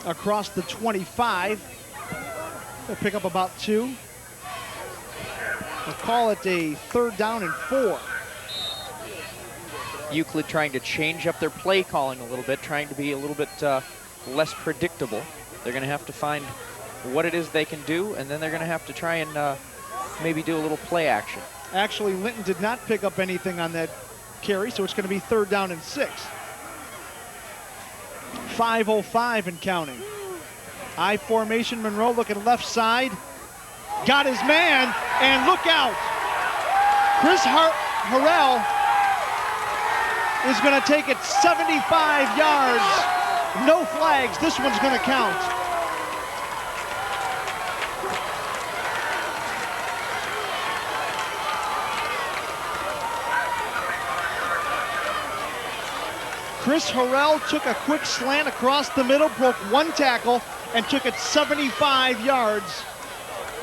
across the 25. They'll pick up about 2. We'll call it a 3rd down and 4. Euclid trying to change up their play calling a little bit, trying to be a little bit less predictable. They're going to have to find what it is they can do, and then they're going to have to try and maybe do a little play action. Actually, Linton did not pick up anything on that carry, so it's going to be 3rd down and 6. 5:05 and counting. I formation, Monroe looking left side. Got his man, and look out. Chris Harrell is going to take it 75 yards. No flags. This one's going to count. Chris Harrell took a quick slant across the middle, broke 1 tackle, and took it 75 yards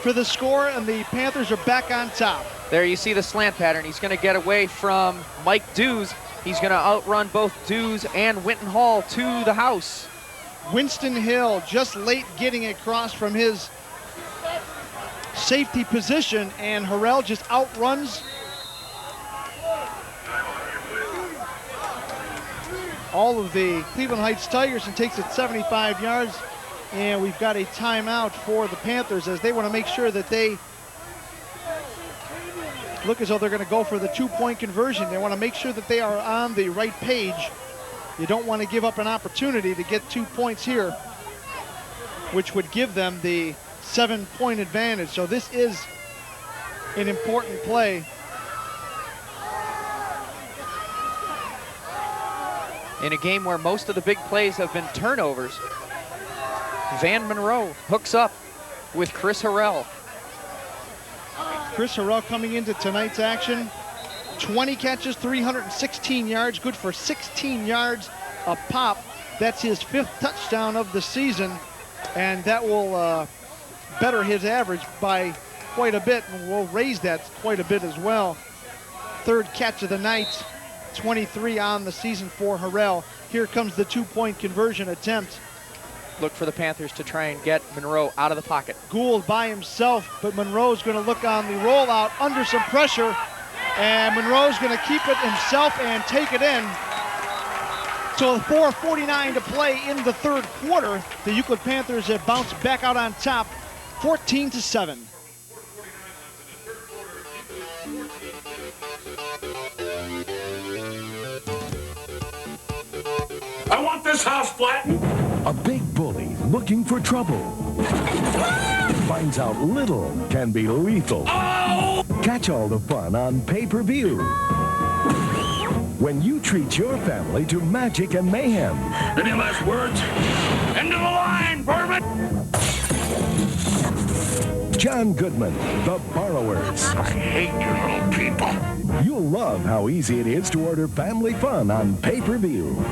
for the score, and the Panthers are back on top. There you see the slant pattern. He's going to get away from Mike Dews. He's going to outrun both Dews and Winton Hall to the house. Winston Hill just late getting across from his safety position, and Harrell just outruns all of the Cleveland Heights Tigers and takes it 75 yards. And we've got a timeout for the Panthers as they want to make sure that they look as though they're going to go for the 2-point conversion. They want to make sure that they are on the right page. You don't want to give up an opportunity to get 2 points here, which would give them the 7-point advantage. So this is an important play. In a game where most of the big plays have been turnovers, Van Monroe hooks up with Chris Harrell. Chris Harrell coming into tonight's action, 20 catches, 316 yards, good for 16 yards a pop. That's his 5th touchdown of the season, and that will better his average by quite a bit, and we'll raise that quite a bit as well. 3rd catch of the night, 23 on the season for Harrell. Here comes the 2-point conversion attempt. Look for the Panthers to try and get Monroe out of the pocket. Gould by himself, but Monroe's going to look on the rollout under some pressure, and Monroe's going to keep it himself and take it in. So 4:49 to play in the 3rd quarter. The Euclid Panthers have bounced back out on top, 14-7. I want this house flattened. A big bully looking for trouble finds out little can be lethal. Catch all the fun on pay-per-view. When you treat your family to magic and mayhem. Any last words? End of the line, Berman! John Goodman, The Borrowers. I hate you little people. You'll love how easy it is to order family fun on pay-per-view.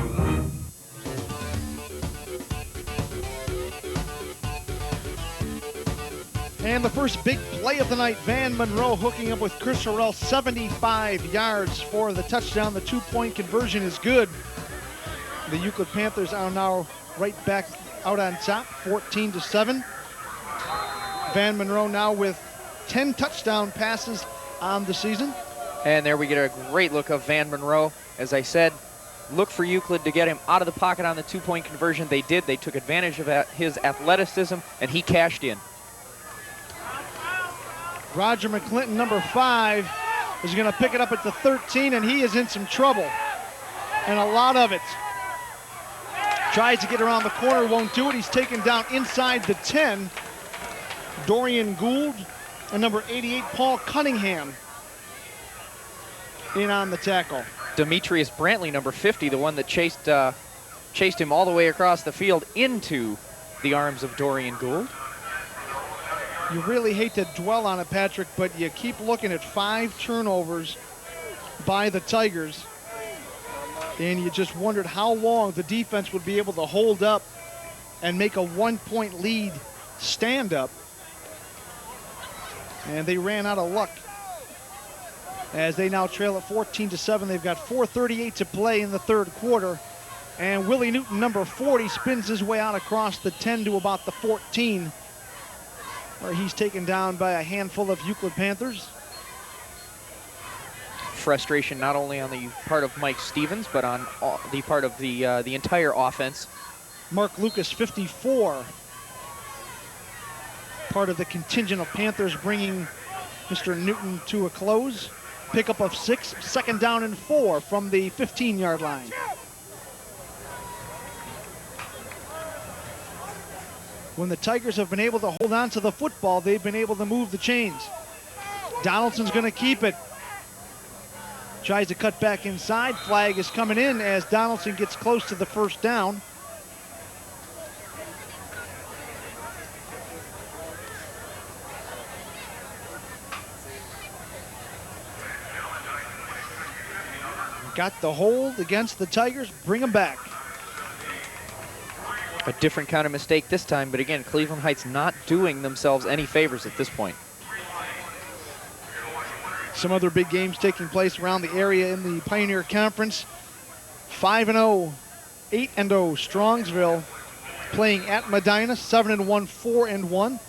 And the first big play of the night, Van Monroe hooking up with Chris Harrell, 75 yards for the touchdown. The 2-point conversion is good. The Euclid Panthers are now right back out on top, 14-7. Van Monroe now with 10 touchdown passes on the season. And there we get a great look of Van Monroe. As I said, look for Euclid to get him out of the pocket on the two-point conversion. They did. They took advantage of his athleticism, and he cashed in. Roger McClinton, number 5, is going to pick it up at the 13, and he is in some trouble, and a lot of it. Tries to get around the corner, won't do it. He's taken down inside the 10. Dorian Gould and number 88, Paul Cunningham, in on the tackle. Demetrius Brantley, number 50, the one that chased him all the way across the field into the arms of Dorian Gould. You really hate to dwell on it, Patrick, but you keep looking at 5 turnovers by the Tigers, and you just wondered how long the defense would be able to hold up and make a 1-point lead stand up. And they ran out of luck as they now trail at 14-7. They've got 4:38 to play in the third quarter. And Willie Newton, number 40, spins his way out across the 10 to about the 14, where he's taken down by a handful of Euclid Panthers. Frustration not only on the part of Mike Stevens, but on the part of the entire offense. Mark Lucas, 54, part of the contingent of Panthers bringing Mr. Newton to a close. Pickup of 6, 2nd down and 4 from the 15-yard line. When the Tigers have been able to hold on to the football, they've been able to move the chains. Donaldson's going to keep it. Tries to cut back inside. Flag is coming in as Donaldson gets close to the first down. Got the hold against the Tigers. Bring them back. A different kind of mistake this time, but again, Cleveland Heights not doing themselves any favors at this point. Some other big games taking place around the area in the Pioneer Conference. 5-0, 8-0 Strongsville playing at Medina, 7-1, 4-1.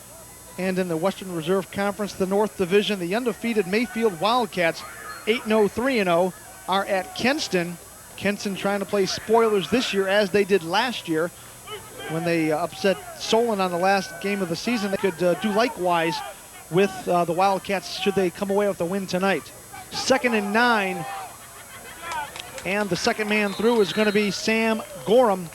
And in the Western Reserve Conference, the North Division, the undefeated Mayfield Wildcats, 8-0, 3-0, are at Kenston. Kenston trying to play spoilers this year as they did last year when they upset Solon on the last game of the season. They could do likewise with the Wildcats should they come away with a win tonight. 2nd and 9, and the second man through is going to be Sam Gorham.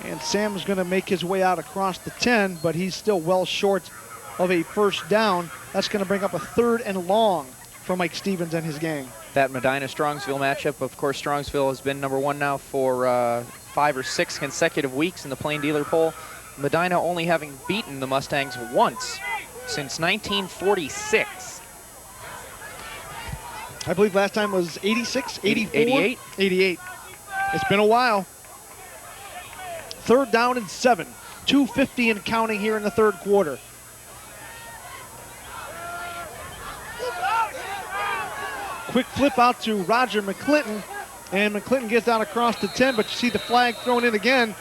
And Sam's going to make his way out across the 10, but he's still well short of a first down. That's going to bring up a 3rd and long for Mike Stevens and his gang. That Medina-Strongsville matchup, of course, Strongsville has been #1 now for 5 or 6 consecutive weeks in the Plain Dealer poll. Medina only having beaten the Mustangs once since 1946. I believe last time was 86, 84? 88. 88. It's been a while. 3rd down and 7. 2:50 and counting here in the third quarter. Quick flip out to Roger McClinton, and McClinton gets out across the 10, but you see the flag thrown in again,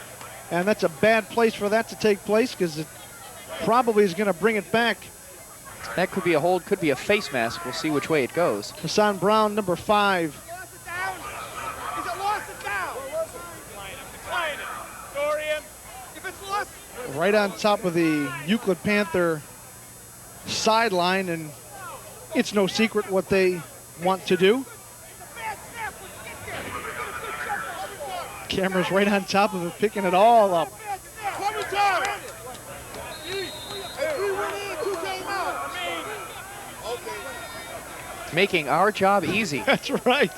and that's a bad place for that to take place because it probably is going to bring it back. That could be a hold, could be a face mask. We'll see which way it goes. Hassan Brown, number 5. Right on top of the Euclid Panther sideline, and it's no secret what they want to do. Camera's right on top of it, picking it all up. Making our job easy. That's right.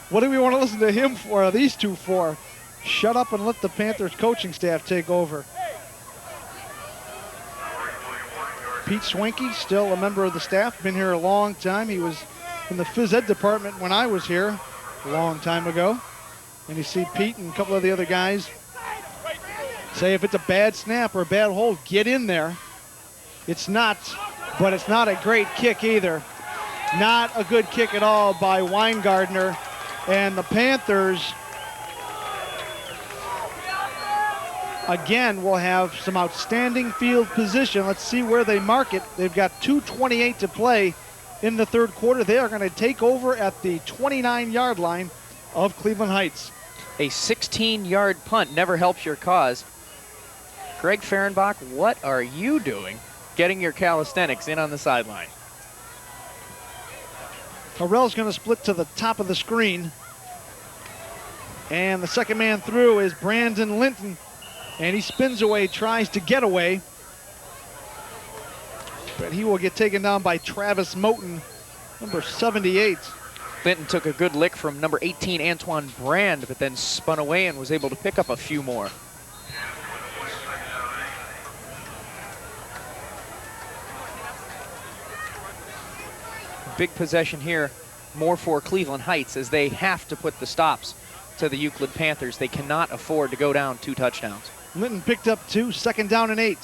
What do we want to listen to him for, these two for? Shut up and let the Panthers coaching staff take over. Pete Swanky, still a member of the staff, been here a long time. He was in the phys ed department when I was here a long time ago. And you see Pete and a couple of the other guys say if it's a bad snap or a bad hold, get in there. It's not, but it's not a great kick either. Not a good kick at all by Weingartner. And the Panthers, again, will have some outstanding field position. Let's see where they mark it. They've got 2:28 to play in the third quarter. They are going to take over at the 29-yard line of Cleveland Heights. A 16-yard punt never helps your cause. Greg Fehrenbach, what are you doing getting your calisthenics in on the sideline? Harrell's going to split to the top of the screen. And the second man through is Brandon Linton. And he spins away, tries to get away. But he will get taken down by Travis Moten, number 78. Linton took a good lick from number 18, Antoine Brand, but then spun away and was able to pick up a few more. Big possession here, more for Cleveland Heights, as they have to put the stops to the Euclid Panthers. They cannot afford to go down 2 touchdowns. Linton picked up 2, second down and 8.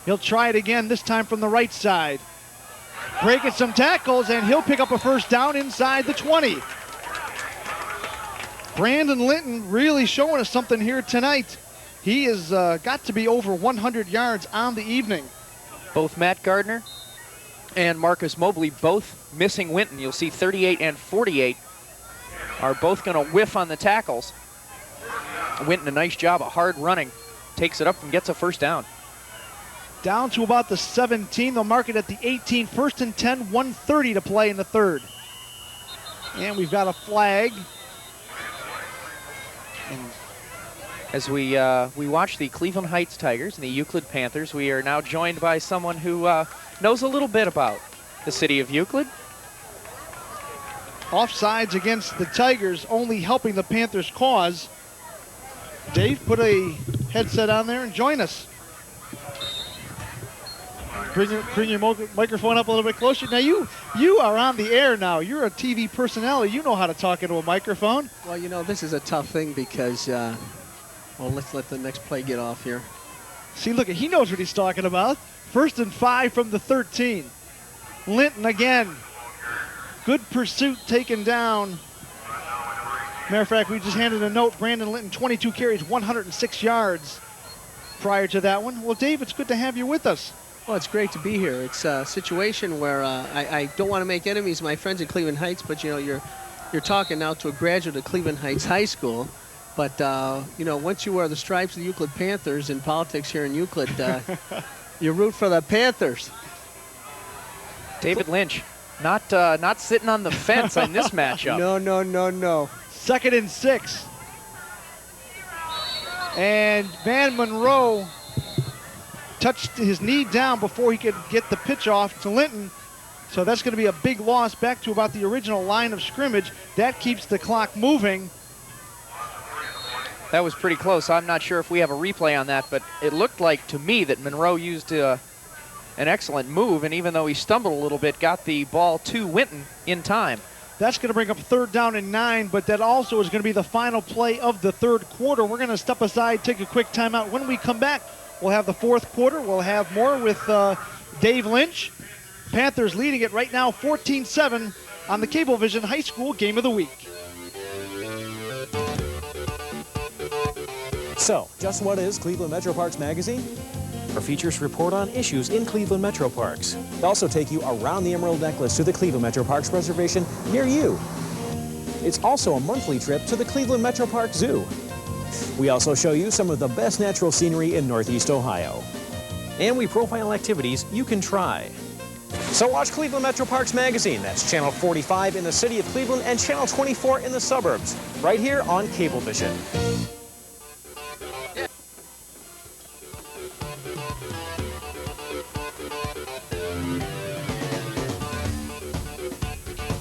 He'll try it again, this time from the right side. Breaking some tackles, and he'll pick up a first down inside the 20. Brandon Linton really showing us something here tonight. He has got to be over 100 yards on the evening. Both Matt Gardner and Marcus Mobley both missing Winton. You'll see 38 and 48 are both going to whiff on the tackles. Winton, a nice job of hard running, takes it up and gets a first down. Down to about the 17. They'll mark it at the 18. First and 10, 1:30 to play in the third. And we've got a flag. And as we watch the Cleveland Heights Tigers and the Euclid Panthers, we are now joined by someone who knows a little bit about the city of Euclid. Offsides against the Tigers, only helping the Panthers' cause. Dave, put a headset on there and join us. Bring your microphone up a little bit closer. Now you are on the air now. You're a TV personality. You know how to talk into a microphone. Well, you know, this is a tough thing because, well, let's let the next play get off here. See, look, he knows what he's talking about. First and 5 from the 13. Linton again. Good pursuit taken down. Matter of fact, we just handed a note. Brandon Linton, 22 carries, 106 yards prior to that one. Well, Dave, it's good to have you with us. Well, it's great to be here. It's a situation where I don't want to make enemies of my friends in Cleveland Heights, but, you know, you're talking now to a graduate of Cleveland Heights High School. But, you know, once you wear the stripes of the Euclid Panthers in politics here in Euclid, you root for the Panthers. David Lynch, not sitting on the fence on this matchup. No. Second and 6. And Van Monroe touched his knee down before he could get the pitch off to Linton. So that's going to be a big loss back to about the original line of scrimmage. That keeps the clock moving. That was pretty close. I'm not sure if we have a replay on that, but it looked like to me that Monroe used an excellent move, and even though he stumbled a little bit, got the ball to Winton in time. That's going to bring up third down and 9, but that also is going to be the final play of the third quarter. We're going to step aside, take a quick timeout. When we come back, we'll have the fourth quarter. We'll have more with Dave Lynch. Panthers leading it right now 14-7 on the Cablevision High School Game of the Week. So, just what is Cleveland Metro Parks Magazine? Our features report on issues in Cleveland Metro Parks. They also take you around the Emerald Necklace to the Cleveland Metro Parks Reservation near you. It's also a monthly trip to the Cleveland Metro Parks Zoo. We also show you some of the best natural scenery in Northeast Ohio. And we profile activities you can try. So watch Cleveland Metro Parks Magazine. That's channel 45 in the city of Cleveland and channel 24 in the suburbs, right here on Cablevision.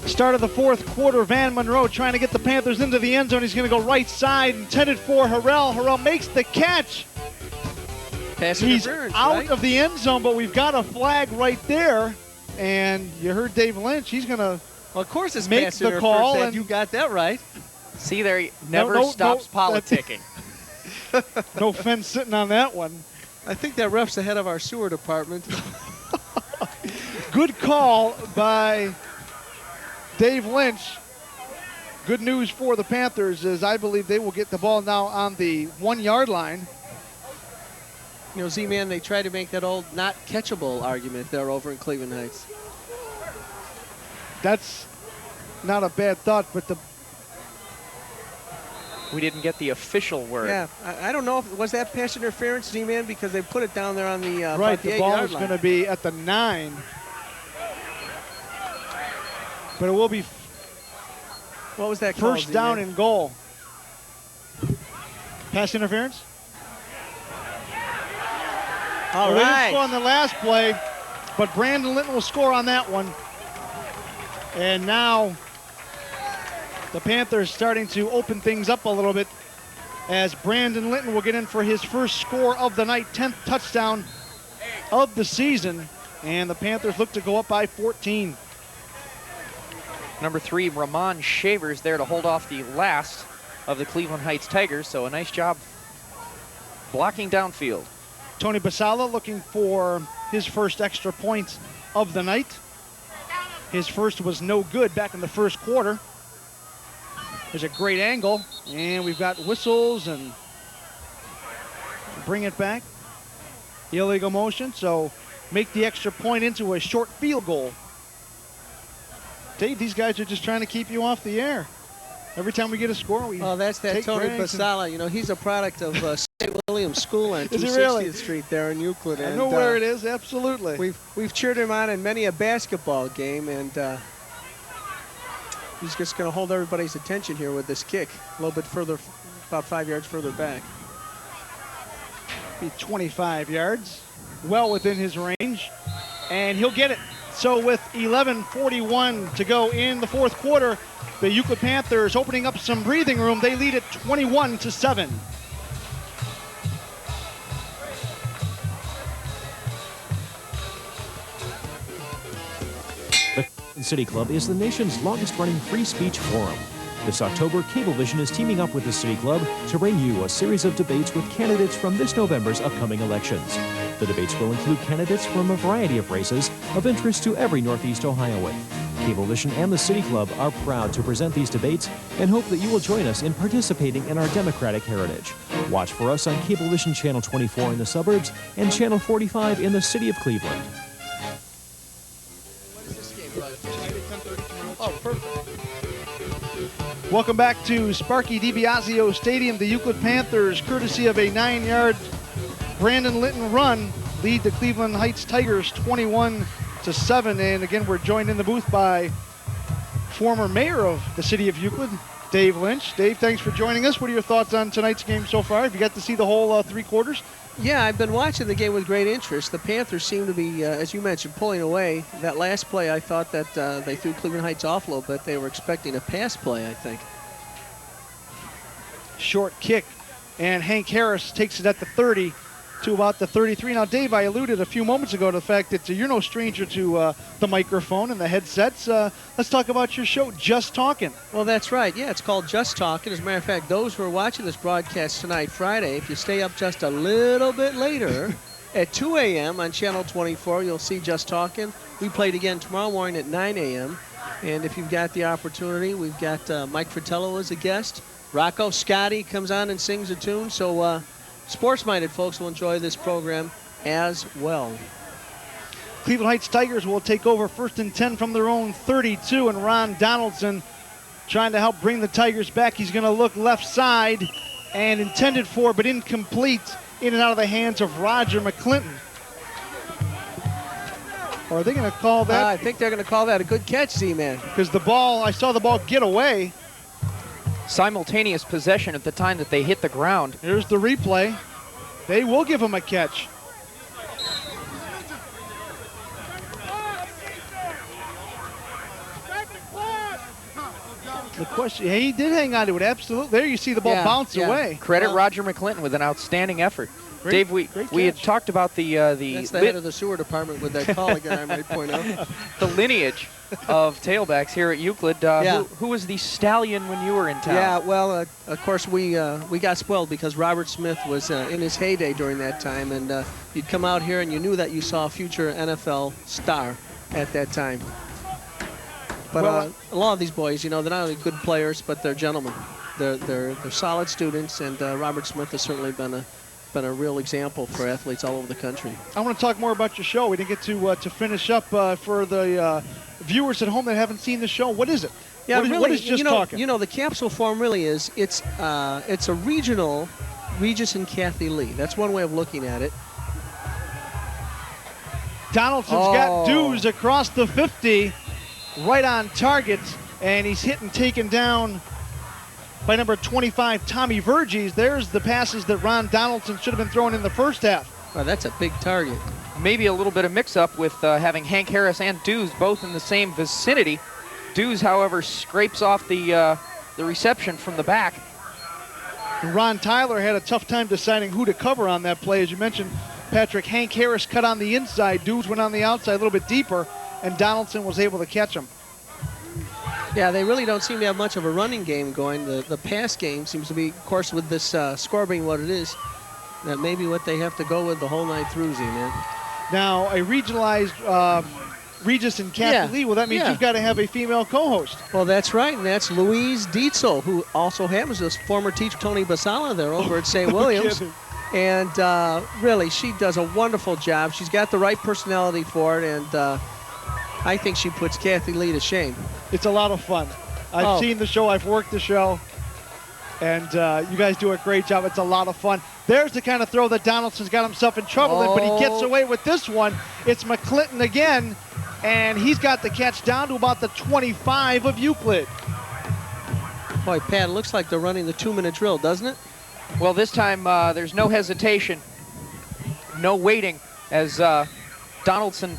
Start of the fourth quarter, Van Monroe trying to get the Panthers into the end zone. He's going to go right side, intended for Harrell. Harrell makes the catch. He's out of the end zone, but we've got a flag right there. And you heard Dave Lynch. He's going to of course it's make the call. And you got that right. See there, he never stops politicking. No fence sitting on that one. I think that ref's the head of our sewer department. Good call by Dave Lynch. Good news for the Panthers is I believe they will get the ball now on the 1-yard line. You know, Z-Man, they tried to make that old not catchable argument there over in Cleveland Heights. That's not a bad thought, but We didn't get the official word. Yeah, I don't know if was that pass interference, Z-Man, because they put it down there on the right. The ball is line. going to be at the 9, but it will be what was that called, first down Z-Man? and goal. Pass interference. All Well, they didn't right. score on the last play, but Brandon Linton will score on that one. And now the Panthers starting to open things up a little bit as Brandon Linton will get in for his first score of the night, 10th touchdown of the season. And the Panthers look to go up by 14. Number 3, Ramon Shavers there to hold off the last of the Cleveland Heights Tigers. So a nice job blocking downfield. Tony Basala looking for his first extra point of the night. His first was no good back in the first quarter. There's a great angle, and we've got whistles and bring it back. Illegal motion, so make the extra point into a short field goal. Dave, these guys are just trying to keep you off the air. Every time we get a score, we Oh, that's that take Tony breaks. Basala. You know, he's a product of St. William School on Is he 260th really? Street there in Euclid. I And, know where it is, absolutely. We've cheered him on in many a basketball game, and he's just going to hold everybody's attention here with this kick a little bit further, about 5 yards further back. Be 25 yards, well within his range, and he'll get it. So with 11:41 to go in the fourth quarter, the Euclid Panthers opening up some breathing room. They lead it 21-7. The City Club is the nation's longest-running free speech forum. This October, Cablevision is teaming up with the City Club to bring you a series of debates with candidates from this November's upcoming elections. The debates will include candidates from a variety of races of interest to every Northeast Ohioan. Cablevision and the City Club are proud to present these debates and hope that you will join us in participating in our democratic heritage. Watch for us on Cablevision Channel 24 in the suburbs and Channel 45 in the city of Cleveland. Oh, perfect. Welcome back to Sparky DiBiasio Stadium. The Euclid Panthers, courtesy of a 9-yard Brandon Linton run, lead the Cleveland Heights Tigers 21-7. And again, we're joined in the booth by former mayor of the city of Euclid, Dave Lynch. Dave, thanks for joining us. What are your thoughts on tonight's game so far? Have you got to see the whole 3 quarters? Yeah, I've been watching the game with great interest. The Panthers seem to be, as you mentioned, pulling away. That last play, I thought that they threw Cleveland Heights off a little bit. They were expecting a pass play, I think. Short kick, and Hank Harris takes it at the 30 to about the 33. Now, Dave, I alluded a few moments ago to the fact that you're no stranger to the microphone and the headsets. Let's talk about your show, Just Talking. Well, that's right. Yeah, it's called Just Talking. As a matter of fact, those who are watching this broadcast tonight, Friday, if you stay up just a little bit later, at 2 a.m. on Channel 24, you'll see Just Talking. We played again tomorrow morning at 9 a.m. And if you've got the opportunity, we've got Mike Fratello as a guest. Rocco Scotty comes on and sings a tune. So sports-minded folks will enjoy this program as well. Cleveland Heights Tigers will take over 1st and 10 from their own 32, and Ron Donaldson trying to help bring the Tigers back. He's going to look left side and intended for, but incomplete, in and out of the hands of Roger McClinton. Or are they going to call that? I think they're going to call that a good catch, Z-Man. Because the ball, I saw the ball get away. Simultaneous possession at the time that they hit the ground. Here's the replay. They will give him a catch. The question, he did hang on to it, absolutely. There you see the ball bounce away. Credit Roger McClinton with an outstanding effort. Great, Dave, great we had catch. talked about the That's the head of the sewer department with that call again, I might point out. the lineage of tailbacks here at Euclid. Who was the stallion when you were in town? Yeah, well, of course, we got spoiled because Robert Smith was in his heyday during that time, and you'd come out here and you knew that you saw a future NFL star at that time. But a lot of these boys, you know, they're not only good players, but they're gentlemen. They're solid students, and Robert Smith has certainly been a real example for athletes all over the country. I want to talk more about your show. We didn't get to finish up for the viewers at home that haven't seen the show. What is it? Yeah, what is just talking? You know, the capsule form really is, it's a regional Regis and Kathy Lee. That's one way of looking at it. Donaldson's got Dews across the 50, right on target, and he's hit and taken down by number 25, Tommy Verges. There's the passes that Ron Donaldson should have been throwing in the first half. Wow, that's a big target. Maybe a little bit of mix-up with having Hank Harris and Dews both in the same vicinity. Dews, however, scrapes off the reception from the back. And Ron Tyler had a tough time deciding who to cover on that play. As you mentioned, Patrick, Hank Harris cut on the inside. Dews went on the outside a little bit deeper, and Donaldson was able to catch him. Yeah, they really don't seem to have much of a running game going. The pass game seems to be, of course, with this score being what it is, that may be what they have to go with the whole night through, Z-Man. Now, a regionalized Regis and Kathy Lee, well, that means you've got to have a female co-host. Well, that's right, and that's Louise Dietzel, who also happens to former teacher Tony Basala there over at St. Williams. And really, she does a wonderful job. She's got the right personality for it, and I think she puts Kathy Lee to shame. It's a lot of fun. I've seen the show. I've worked the show. And you guys do a great job. It's a lot of fun. There's the kind of throw that Donaldson's got himself in trouble in, but he gets away with this one. It's McClinton again, and he's got the catch down to about the 25 of Euclid. Boy, Pat, it looks like they're running the 2-minute drill, doesn't it? Well, this time there's no hesitation, no waiting, as Donaldson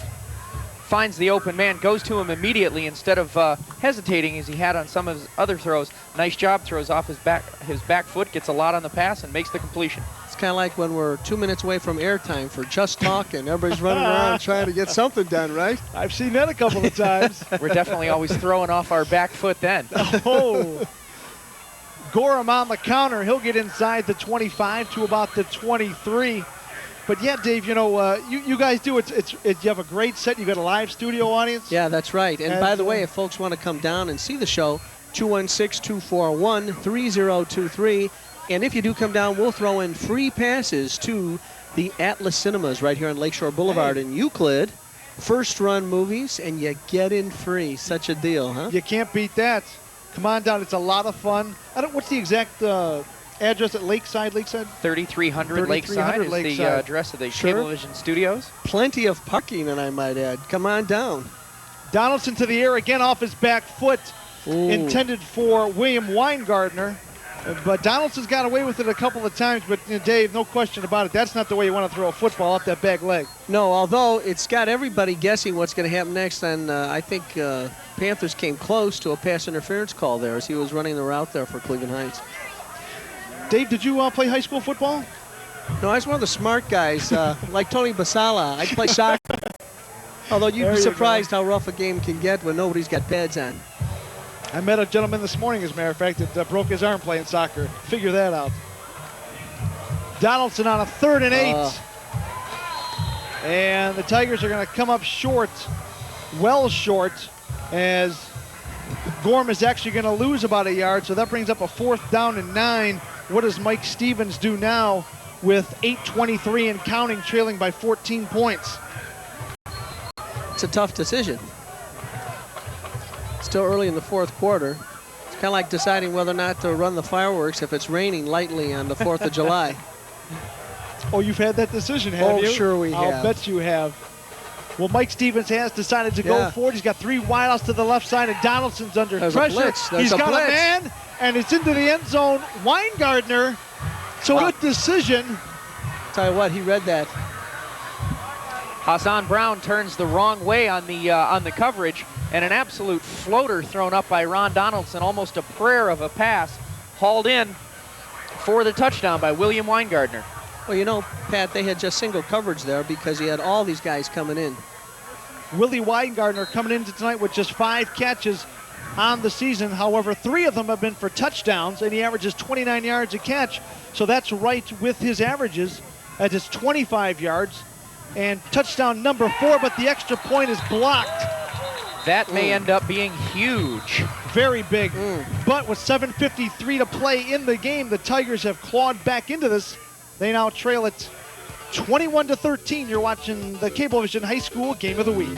finds the open man, goes to him immediately instead of hesitating as he had on some of his other throws. Nice job, throws off his back foot, gets a lot on the pass, and makes the completion. It's kind of like when we're 2 minutes away from airtime for Just Talking. Everybody's running around trying to get something done, right? I've seen that a couple of times. We're definitely always throwing off our back foot then. Oh. Gorham on the counter. He'll get inside the 25 to about the 23. But yeah, Dave, you know, you guys do you have a great set. You got a live studio audience. Yeah, that's right. And by the way, if folks want to come down and see the show, 216-241-3023. And if you do come down, we'll throw in free passes to the Atlas Cinemas right here on Lakeshore Boulevard in Euclid. First run movies, and you get in free. Such a deal, huh? You can't beat that. Come on down. It's a lot of fun. What's the exact address at Lakeside? 3300 Lakeside is the address of the Cablevision studios. Plenty of parking, and I might add. Come on down. Donaldson to the air again off his back foot. Ooh. Intended for William Weingartner. But Donaldson's got away with it a couple of times. But, you know, Dave, no question about it. That's not the way you want to throw a football off that back leg. No, although it's got everybody guessing what's going to happen next. And I think Panthers came close to a pass interference call there as he was running the route there for Cleveland Heights. Dave, did you play high school football? No, I was one of the smart guys, like Tony Basala. I play soccer. Although you'd be surprised how rough a game can get when nobody's got pads on. I met a gentleman this morning, as a matter of fact, that broke his arm playing soccer. Figure that out. Donaldson on a 3rd and 8. And the Tigers are going to come up short, well short, as Gorham is actually going to lose about a yard. So that brings up a 4th down and 9. What does Mike Stevens do now with 8:23 and counting, trailing by 14 points? It's a tough decision. Still early in the 4th quarter. It's kind of like deciding whether or not to run the fireworks if it's raining lightly on the 4th of July. Oh, you've had that decision, have you? Oh, sure we have. I'll bet you have. Well, Mike Stevens has decided to go forward. He's got 3 wideouts to the left side, and Donaldson's under pressure. He's got a man, and it's into the end zone. Weingartner. So good decision. Tell you what, he read that. Hassan Brown turns the wrong way on the coverage, and an absolute floater thrown up by Ron Donaldson, almost a prayer of a pass, hauled in for the touchdown by William Weingartner. Well, you know, Pat, they had just single coverage there because he had all these guys coming in. Willie Weingartner coming into tonight with just 5 catches on the season. However, 3 of them have been for touchdowns, and he averages 29 yards a catch. So that's right with his averages at his 25 yards. And touchdown number 4, but the extra point is blocked. That may end up being huge. Very big. But with 7:53 to play in the game, the Tigers have clawed back into this. They now trail it 21-13. You're watching the Cablevision High School Game of the Week.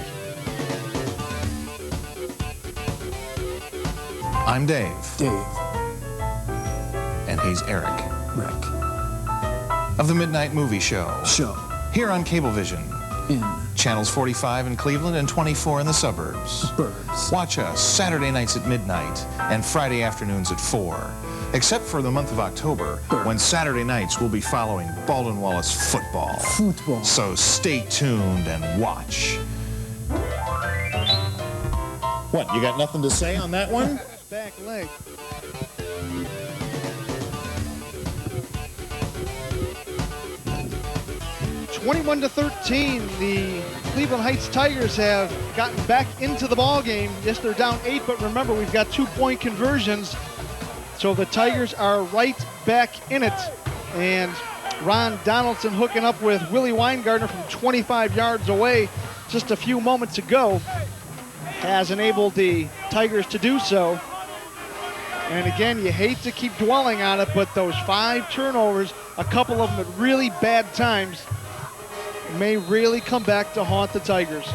I'm Dave. Dave. And he's Eric. Rick. Of the Midnight Movie Show. Here on Cablevision. In Channels 45 in Cleveland and 24 in the suburbs. Birds. Watch us Saturday nights at midnight and Friday afternoons at 4. Except for the month of October, when Saturday nights will be following Baldwin Wallace football. Football. So stay tuned and watch. What, you got nothing to say on that one? Back leg. (21-13), the Cleveland Heights Tigers have gotten back into the ball game. Yes, they're down 8, but remember, we've got 2-point conversions. So the Tigers are right back in it. And Ron Donaldson hooking up with Willie Weingartner from 25 yards away just a few moments ago has enabled the Tigers to do so. And again, you hate to keep dwelling on it, but those 5 turnovers, a couple of them at really bad times, may really come back to haunt the Tigers.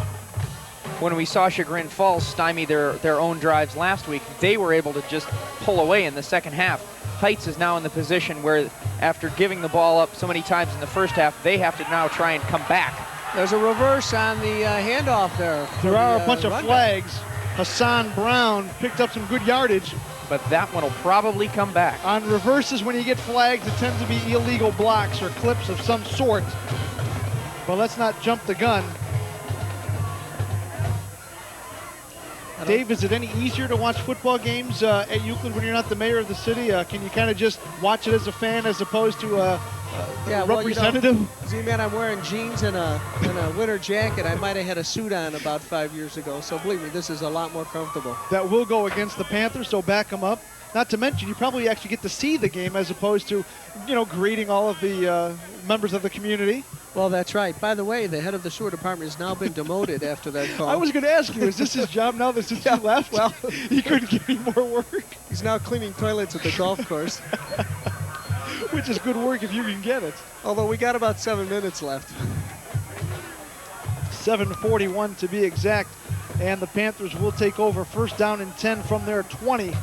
When we saw Chagrin Falls stymie their own drives last week, they were able to just pull away in the second half. Heights is now in the position where, after giving the ball up so many times in the first half, they have to now try and come back. There's a reverse on the handoff there. There are a bunch of flags. Hassan Brown picked up some good yardage. But that one will probably come back. On reverses, when you get flags, it tends to be illegal blocks or clips of some sort. But let's not jump the gun. Dave, is it any easier to watch football games at Euclid when you're not the mayor of the city? Can you kind of just watch it as a fan as opposed to a representative? Well, Z-Man, I'm wearing jeans and a winter jacket. I might have had a suit on about 5 years ago. So believe me, this is a lot more comfortable. That will go against the Panthers, so back them up. Not to mention, you probably actually get to see the game as opposed to, greeting all of the members of the community. Well, that's right. By the way, the head of the sewer department has now been demoted after that call. I was going to ask you, is this his job now that since you left? Well, he couldn't give me more work. He's now cleaning toilets at the golf course. Which is good work if you can get it. Although we got about 7 minutes left. 7:41 to be exact. And the Panthers will take over first down and 10 from their 20.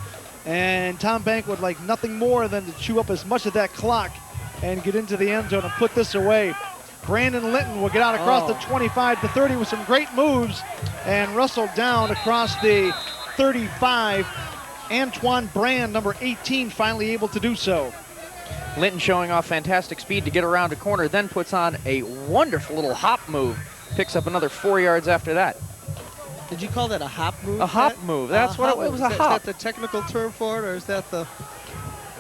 And Tom Bank would like nothing more than to chew up as much of that clock and get into the end zone and put this away. Brandon Linton will get out across the 25 to 30 with some great moves and wrestled down across the 35. Antoine Brand, number 18, finally able to do so. Linton showing off fantastic speed to get around a corner, then puts on a wonderful little hop move. Picks up another 4 yards after that. Did you call that a hop move? A hop move. That's what it was, a hop. Is that the technical term for it, or is that the...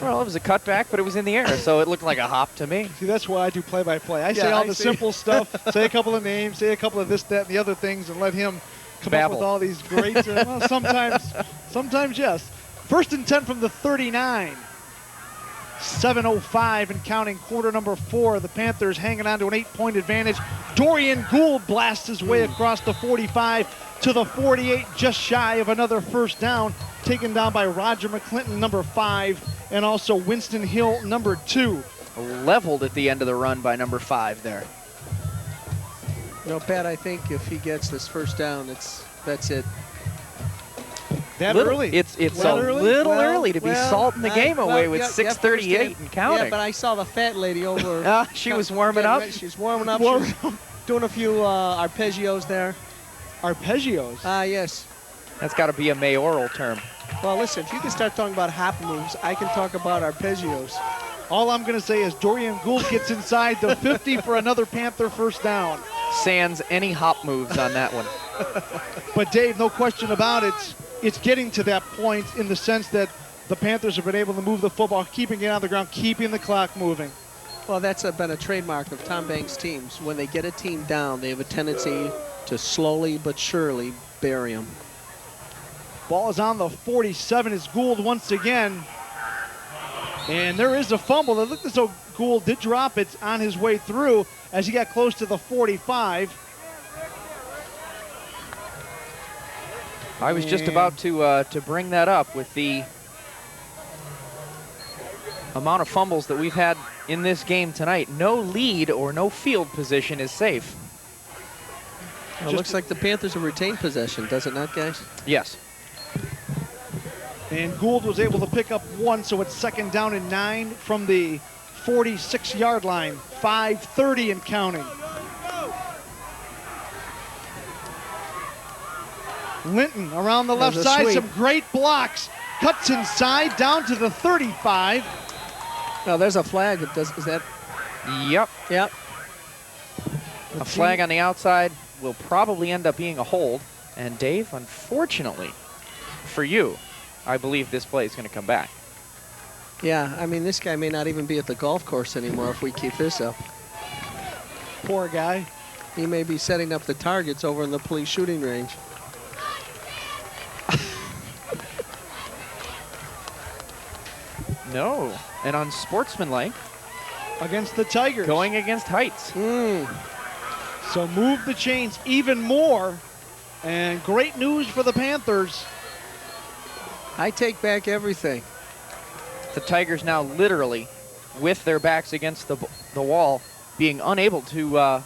Well, it was a cutback, but it was in the air, so it looked like a hop to me. See, that's why I do play-by-play. I say all the simple stuff, say a couple of names, say a couple of this, that, and the other things, and let him come up with all these great, well, sometimes yes. First and 10 from the 39. 7:05 and counting, quarter number 4. The Panthers hanging on to an 8-point advantage. Dorian Gould blasts his way across the 45 to the 48, just shy of another first down, taken down by Roger McClinton, number 5, and also Winston Hill, number 2. Leveled at the end of the run by number 5 there. Pat, I think if he gets this first down, that's it. Early? It's a little early to be salting the game away with 6:38 and counting. Yeah, but I saw the fat lady over. She was warming up. She's warming up. She's doing a few arpeggios there. Arpeggios? Yes. That's got to be a mayoral term. Well, listen, if you can start talking about hop moves, I can talk about arpeggios. All I'm going to say is Dorian Gould gets inside the 50 for another Panther first down. Sans any hop moves on that one. But Dave, no question about it, it's getting to that point in the sense that the Panthers have been able to move the football, keeping it on the ground, keeping the clock moving. Well, that's been a trademark of Tom Banks' teams. When they get a team down, they have a tendency to slowly but surely bury them. Ball is on the 47 as Gould once again. And there is a fumble. It looked as though Gould did drop it on his way through as he got close to the 45. I was just about to bring that up with the amount of fumbles that we've had in this game tonight. No lead or no field position is safe. It looks like the Panthers have retained possession, does it not, guys? Yes. And Gould was able to pick up 1, so it's 2nd down and 9 from the 46-yard line. 5:30 and counting. Linton around the left side, sweep. some great blocks. Cuts inside down to the 35. No, there's a flag. Is that? Yep. Yep. A flag on the outside will probably end up being a hold. And Dave, unfortunately for you, I believe this play is going to come back. Yeah, I mean, this guy may not even be at the golf course anymore if we keep this up. Poor guy. He may be setting up the targets over in the police shooting range. No, and unsportsmanlike. Against the Tigers. Going against Heights. So move the chains even more. And great news for the Panthers. I take back everything. The Tigers now literally with their backs against the wall, being unable to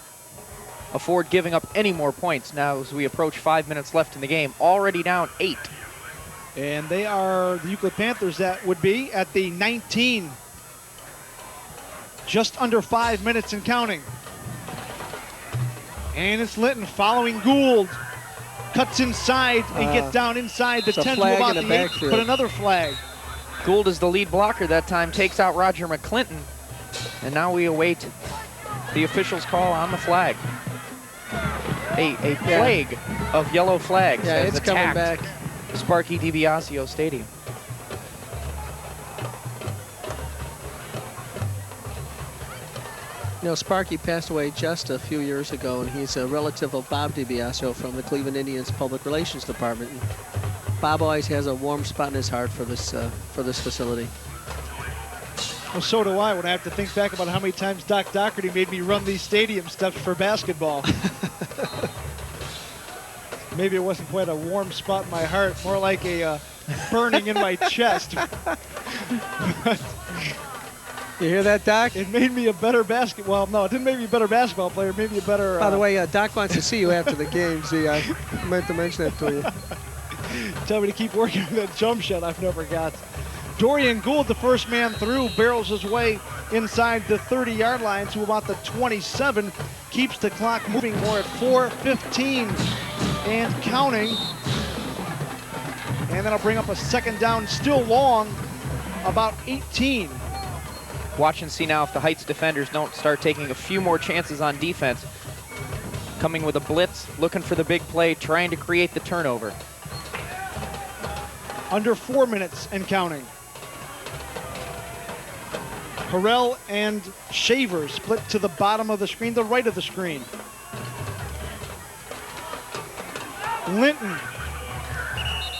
afford giving up any more points now as we approach 5 minutes left in the game. Already down 8. And they are the Euclid Panthers that would be at the 19. Just under 5 minutes and counting. And it's Linton following Gould. Cuts inside and gets down inside the 10 to about the 8. Put another flag. Gould is the lead blocker that time, takes out Roger McClinton. And now we await the official's call on the flag. A plague of yellow flags has it's coming back. Sparky DiBiasio Stadium. You know, Sparky passed away just a few years ago, and he's a relative of Bob DiBiasio from the Cleveland Indians Public Relations Department. And Bob always has a warm spot in his heart for this facility. Well, so do I when I have to think back about how many times Doc Doherty made me run these stadium steps for basketball. Maybe it wasn't quite a warm spot in my heart, more like a burning in my chest. You hear that, Doc? It made me a better basketball. No, it didn't make me a better basketball player. It made me a better. By the way, Doc wants to see you after the game. See, I meant to mention that to you. Tell me to keep working on that jump shot I've never got. Dorian Gould, the first man through, barrels his way inside the 30-yard line to about the 27. Keeps the clock moving more at 4:15 and counting. And that'll bring up a 2nd down, still long, about 18. Watch and see now if the Heights defenders don't start taking a few more chances on defense. Coming with a blitz, looking for the big play, trying to create the turnover. Under 4 minutes and counting. Harrell and Shaver split to the bottom of the screen, the right of the screen. Linton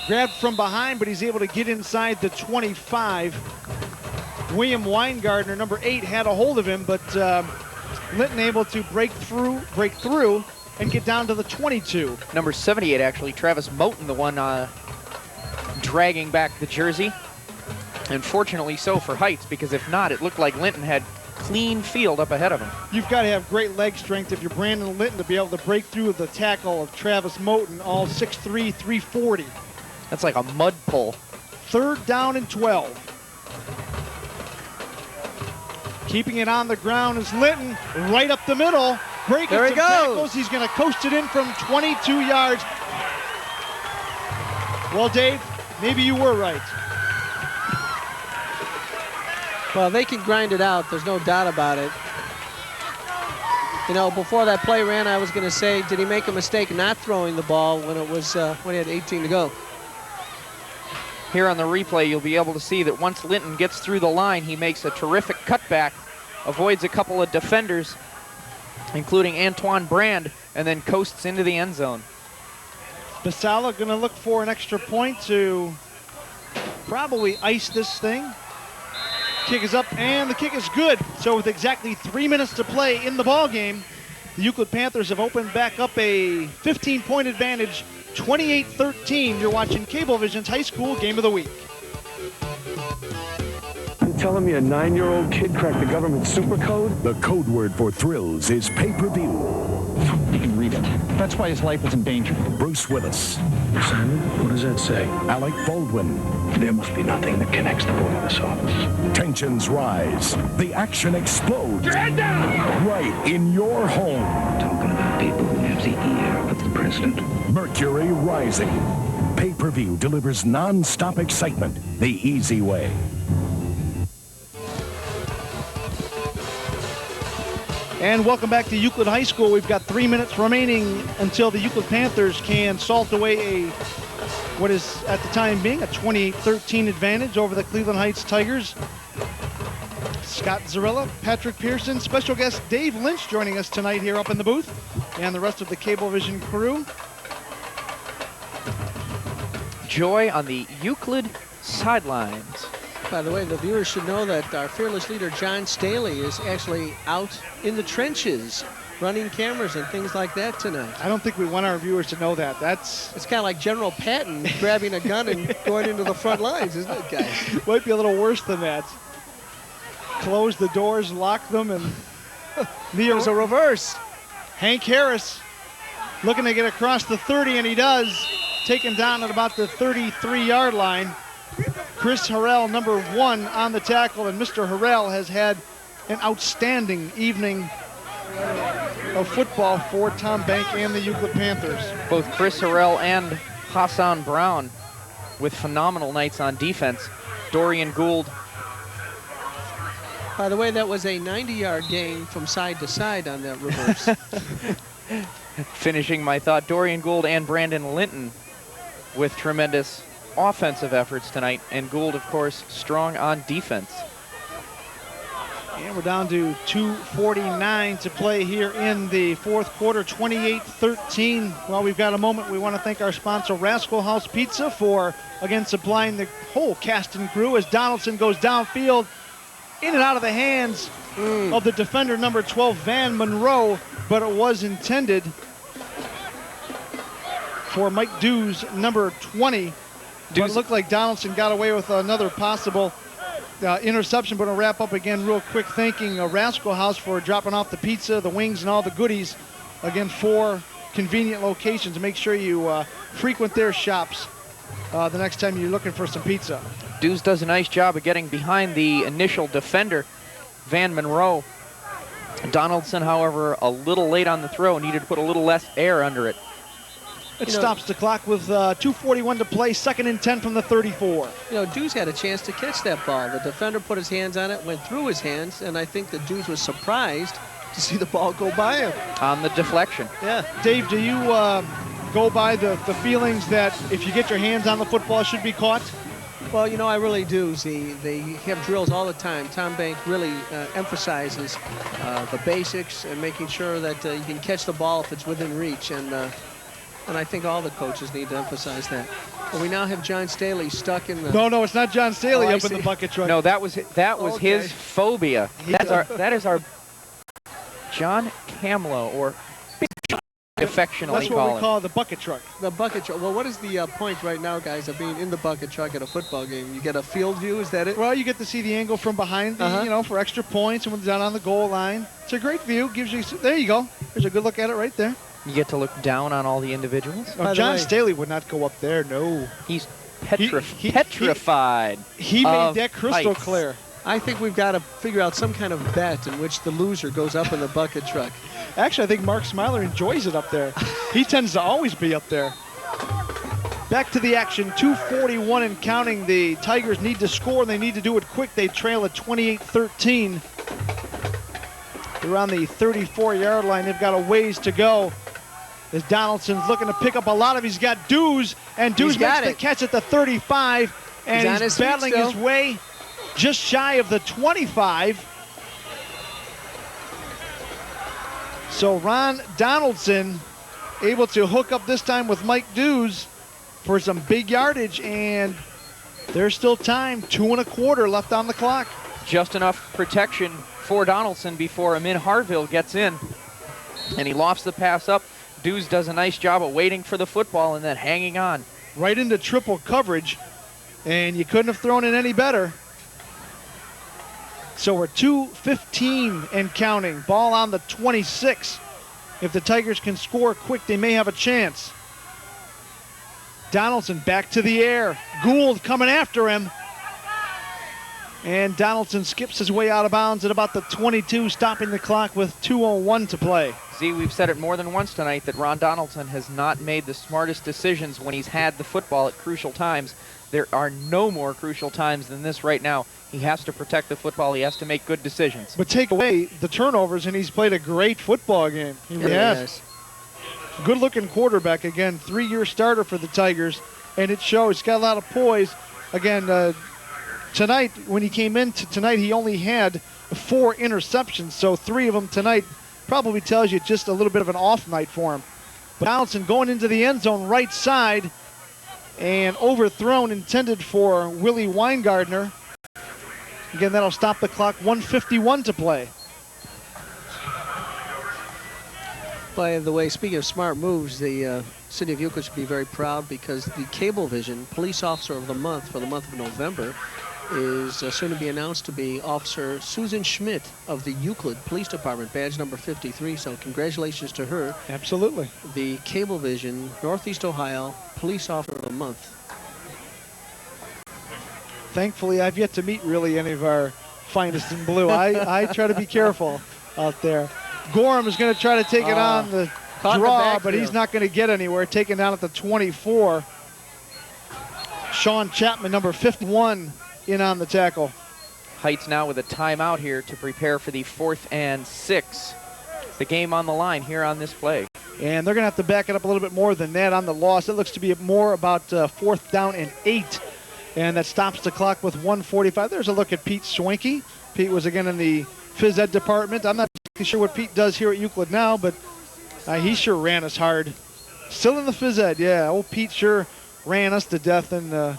grabbed from behind, but he's able to get inside the 25. William Weingartner, number 8, had a hold of him, but Linton able to break through and get down to the 22. Number 78, actually, Travis Moten, the one dragging back the jersey. And fortunately so for Heights, because if not, it looked like Linton had clean field up ahead of him. You've got to have great leg strength if you're Brandon Linton to be able to break through the tackle of Travis Moten, all 6'3", 340. That's like a mud pull. 3rd down and 12. Keeping it on the ground is Linton, right up the middle. Breaking some tackles. He's going to coast it in from 22 yards. Well, Dave, maybe you were right. Well, they can grind it out. There's no doubt about it. You know, before that play ran, I was going to say, did he make a mistake not throwing the ball when it was when he had 18 to go? Here on the replay, you'll be able to see that once Linton gets through the line, he makes a terrific cutback, avoids a couple of defenders, including Antoine Brand, and then coasts into the end zone. Basala going to look for an extra point to probably ice this thing. Kick is up, and the kick is good. So with exactly 3 minutes to play in the ball game, the Euclid Panthers have opened back up a 15-point advantage, 28-13. You're watching Cablevision's High School Game of the Week. telling me a 9-year-old kid cracked the government super code? The code word for thrills is pay-per-view. You can read it. That's why his life is in danger. Bruce Willis. Simon, what does that say? Alec Baldwin. There must be nothing that connects the board of this office. Tensions rise. The action explodes. Your head down! Right in your home. Talking about people who have the ear of the president. Mercury Rising. Pay-per-view delivers non-stop excitement the easy way. And welcome back to Euclid High School. We've got 3 minutes remaining until the Euclid Panthers can salt away what is at the time being a 28-13 advantage over the Cleveland Heights Tigers. Scott Zarella, Patrick Pearson, special guest Dave Lynch joining us tonight here up in the booth, and the rest of the Cablevision crew. Joy on the Euclid sidelines. By the way, the viewers should know that our fearless leader, John Staley, is actually out in the trenches running cameras and things like that tonight. I don't think we want our viewers to know that. It's kind of like General Patton grabbing a gun and going into the front lines, isn't it, guys? Might be a little worse than that. Close the doors, lock them, and there's a reverse. Hank Harris looking to get across the 30, and he does. Taken down at about the 33-yard line. Chris Harrell, number 1 on the tackle, and Mr. Harrell has had an outstanding evening of football for Tom Bank and the Euclid Panthers. Both Chris Harrell and Hassan Brown with phenomenal nights on defense. Dorian Gould. By the way, that was a 90-yard gain from side to side on that reverse. Finishing my thought, Dorian Gould and Brandon Linton with tremendous offensive efforts tonight, and Gould, of course, strong on defense. And we're down to 2:49 to play here in the fourth quarter, 28-13. While we've got a moment, we want to thank our sponsor, Rascal House Pizza, for, again, supplying the whole cast and crew as Donaldson goes downfield, in and out of the hands of the defender, number 12, Van Monroe, but it was intended for Mike Dews, number 20. But it looked like Donaldson got away with another possible interception, but I'll wrap up again real quick, thanking Rascal House for dropping off the pizza, the wings, and all the goodies. Again, 4 convenient locations. Make sure you frequent their shops the next time you're looking for some pizza. Dews does a nice job of getting behind the initial defender, Van Monroe. Donaldson, however, a little late on the throw, needed to put a little less air under it. It stops the clock with 2:41 to play, 2nd and 10 from the 34. You know, Dews had a chance to catch that ball. The defender put his hands on it, went through his hands, and I think that Dews was surprised to see the ball go by him. On the deflection. Yeah. Dave, do you go by the feelings that if you get your hands on the football, it should be caught? Well, you know, I really do. They have drills all the time. Tom Bank really emphasizes the basics and making sure that you can catch the ball if it's within reach. And I think all the coaches need to emphasize that. But we now have John Staley stuck in the... No, it's not John Staley up in the bucket truck. No, that was his phobia. That is our John Camlo, or affectionately That's what we call the bucket truck. The bucket truck. Well, what is the point right now, guys, of being in the bucket truck at a football game? You get a field view, is that it? Well, you get to see the angle from behind, you know, for extra points and when it's down on the goal line. It's a great view. Gives you, there you go. There's a good look at it right there. You get to look down on all the individuals. Oh, John Staley would not go up there, no. He's petrified. He made that crystal clear. I think we've got to figure out some kind of bet in which the loser goes up in the bucket truck. Actually, I think Mark Smiler enjoys it up there. He tends to always be up there. Back to the action, 2:41 and counting. The Tigers need to score, and they need to do it quick. They trail at 28-13. They're on the 34-yard line. They've got a ways to go. As Donaldson's looking to pick up a lot of, he's got Dews, and Dews makes the catch at the 35, and he's battling his way just shy of the 25. So Ron Donaldson able to hook up this time with Mike Dews for some big yardage, and there's still time, 2 1/4 left on the clock. Just enough protection for Donaldson before Amin Harville gets in, and he lofts the pass up. Dews does a nice job of waiting for the football and then hanging on. Right into triple coverage, and you couldn't have thrown it any better. So we're 2:15 and counting. Ball on the 26. If the Tigers can score quick, they may have a chance. Donaldson back to the air. Gould coming after him. And Donaldson skips his way out of bounds at about the 22, stopping the clock with 2:01 to play. Z, we've said it more than once tonight that Ron Donaldson has not made the smartest decisions when he's had the football at crucial times. There are no more crucial times than this right now. He has to protect the football. He has to make good decisions. But take away the turnovers, and he's played a great football game. He really has. Good-looking quarterback. Again, 3-year starter for the Tigers, and it shows. He's got a lot of poise. Again, tonight, when he came in tonight, he only had 4 interceptions, so 3 of them tonight probably tells you just a little bit of an off night for him. But Donaldson going into the end zone right side, and overthrown, intended for Willie Weingardner. Again, that'll stop the clock, 1:51 to play. By the way, speaking of smart moves, the city of Euclid should be very proud because the Cablevision Police Officer of the Month for the month of November is soon to be announced to be Officer Susan Schmidt of the Euclid Police Department, badge number 53. So congratulations to her. Absolutely. The Cablevision Northeast Ohio Police Officer of the Month. Thankfully, I've yet to meet really any of our finest in blue. I try to be careful out there. Gorham is going to try to take it on the draw, but he's not going to get anywhere. Taken down at the 24. Sean Chapman, number 51, in on the tackle. Heights now with a timeout here to prepare for the 4th and 6. The game on the line here on this play. And they're going to have to back it up a little bit more than that on the loss. It looks to be more about 4th down and 8. And that stops the clock with 1:45. There's a look at Pete Swanky. Pete was again in the phys ed department. I'm not sure what Pete does here at Euclid now, but he sure ran us hard. Still in the phys ed, yeah. Old Pete sure ran us to death in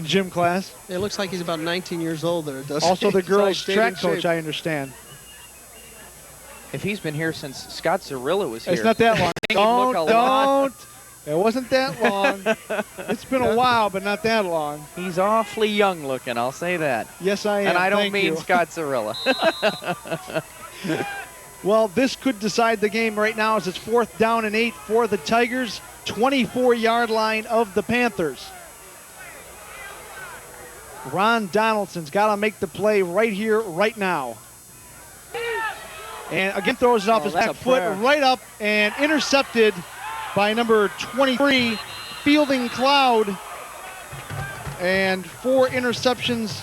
gym class. It looks like he's about 19 years old there, doesn't Also the girls' track coach, shape. I understand. If he's been here since Scott Zarilla was here. It's not that long. Don't. It wasn't that long. It's been a while, but not that long. He's awfully young looking, I'll say that. Yes, I am. And I don't Thank mean you. Scott Zarilla. Well, this could decide the game right now as it's 4th down and 8 for the Tigers. 24-yard line of the Panthers. Ron Donaldson's got to make the play right here, right now. And again throws it off his back foot, right up, and intercepted by number 23, Fielding Cloud. And 4 interceptions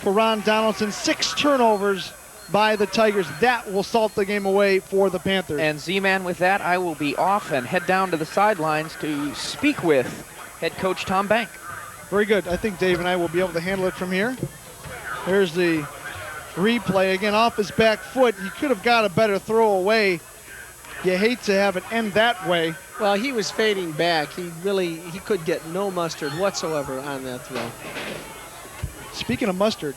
for Ron Donaldson, 6 turnovers by the Tigers. That will salt the game away for the Panthers. And Z-Man, with that, I will be off and head down to the sidelines to speak with head coach Tom Bank. Very good. I think Dave and I will be able to handle it from here. Here's the replay. Again, off his back foot. He could have got a better throw away. You hate to have it end that way. Well, he was fading back. He could get no mustard whatsoever on that throw. Speaking of mustard,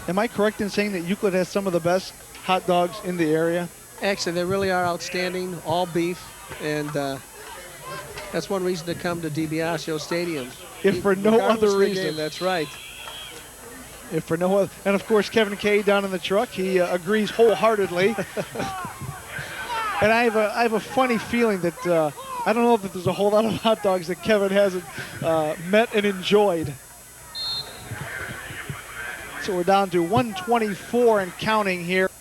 am I correct in saying that Euclid has some of the best hot dogs in the area? Actually, they really are outstanding, all beef, and that's one reason to come to DiBiasio Stadium. If for no other reason. Game, that's right. If for no other, and of course Kevin Kay down in the truck, he agrees wholeheartedly. And I have a funny feeling that I don't know if there's a whole lot of hot dogs that Kevin hasn't met and enjoyed. So we're down to 124 and counting here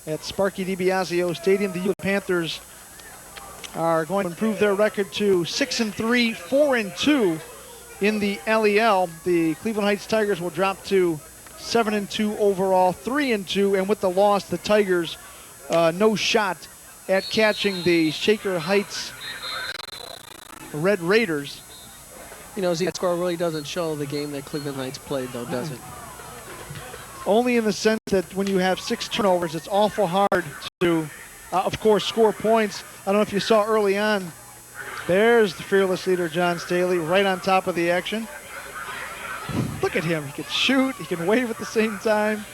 at Sparky DiBiasio Stadium. The Euclid Panthers are going to improve their record to 6-3, 4-2 in the LEL. The Cleveland Heights Tigers will drop to 7-2 overall, 3-2, and with the loss, the Tigers no shot at catching the Shaker Heights Red Raiders. You know, that score really doesn't show the game that Cleveland Heights played, though, does it? Only in the sense that when you have 6 turnovers, it's awful hard to, of course, score points. I don't know if you saw early on, there's the fearless leader, John Staley, right on top of the action. Look at him. He can shoot. He can wave at the same time.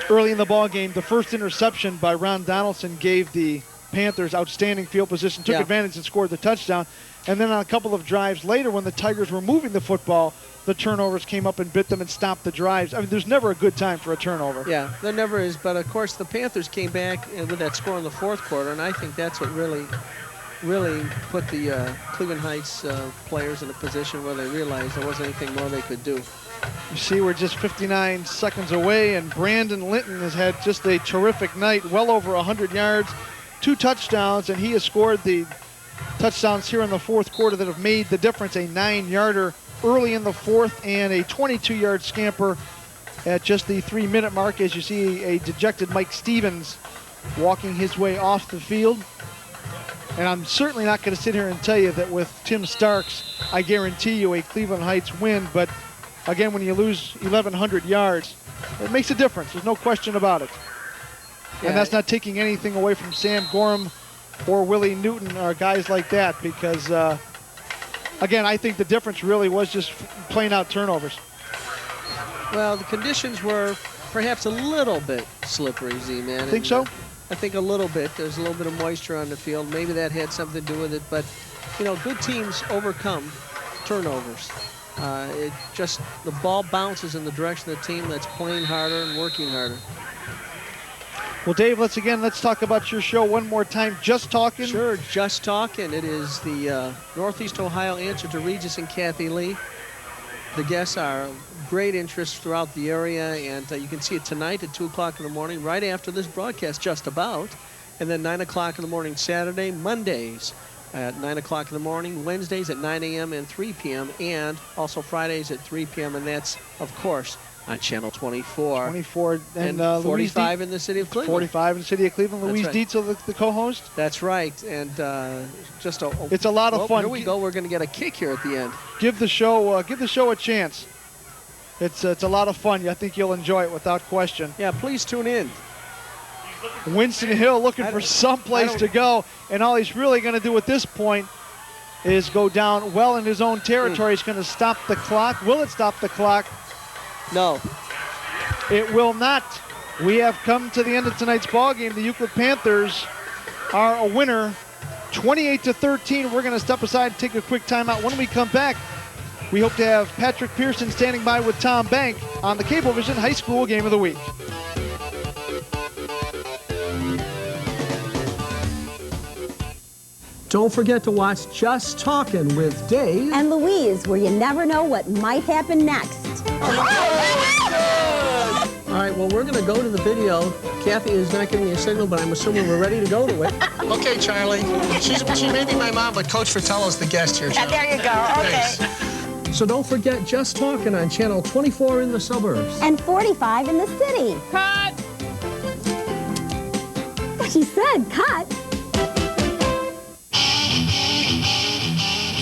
Early in the ball game, the first interception by Ron Donaldson gave the Panthers. Outstanding field position, took advantage and scored the touchdown. And then on a couple of drives later, when the Tigers were moving the football, the turnovers came up and bit them and stopped the drives. I mean, there's never a good time for a turnover. Yeah, there never is. But, of course, the Panthers came back with that score in the fourth quarter, and I think that's what really put the Cleveland Heights players in a position where they realized there wasn't anything more they could do. You see, we're just 59 seconds away, and Brandon Linton has had just a terrific night, well over 100 yards, 2 touchdowns, and he has scored the touchdowns here in the fourth quarter that have made the difference, a 9-yarder early in the fourth and a 22-yard scamper at just the 3-minute mark, as you see a dejected Mike Stevens walking his way off the field. And I'm certainly not going to sit here and tell you that with Tim Starks, I guarantee you a Cleveland Heights win, but again, when you lose 1,100 yards, it makes a difference. There's no question about it. Yeah. And that's not taking anything away from Sam Gorham or Willie Newton or guys like that, because, again, I think the difference really was just plain out turnovers. Well, the conditions were perhaps a little bit slippery, Z-Man. Think so? I think a little bit. There's a little bit of moisture on the field. Maybe that had something to do with it. But, you know, good teams overcome turnovers. It just, the ball bounces in the direction of the team that's playing harder and working harder. Well, Dave, let's talk about your show one more time. Just Talking. Sure, Just Talking. It is the Northeast Ohio answer to Regis and Kathy Lee. The guests are great interest throughout the area, and you can see it tonight at 2 o'clock in the morning, right after this broadcast, just about. And then 9 o'clock in the morning Saturday, Mondays at 9 o'clock in the morning, Wednesdays at 9 a.m. and 3 p.m., and also Fridays at 3 p.m., and that's, of course, on Channel 24. 24 and 45 in the city of Cleveland. 45 in the city of Cleveland. Louise Dietzel, the co-host. That's right, and just it's a lot of fun. Here we go. We're going to get a kick here at the end. Give the show a chance. It's a lot of fun. I think you'll enjoy it without question. Yeah, please tune in. Winston Hill looking for some place to go, and all he's really going to do at this point is go down well in his own territory. He's going to stop the clock. Will it stop the clock? No. It will not. We have come to the end of tonight's ball game. The Euclid Panthers are a winner, 28-13. We're going to step aside and take a quick timeout. When we come back, we hope to have Patrick Pearson standing by with Tom Bank on the Cablevision High School Game of the Week. Don't forget to watch Just Talking with Dave and Louise, where you never know what might happen next. All right, well, we're going to go to the video. Kathy is not giving me a signal, but I'm assuming we're ready to go to it. Okay, Charlie. She may be my mom, but Coach Fratello's the guest here. Yeah, there you go. Okay. Thanks. So don't forget Just Talking on Channel 24 in the suburbs. And 45 in the city. Cut! She said cut.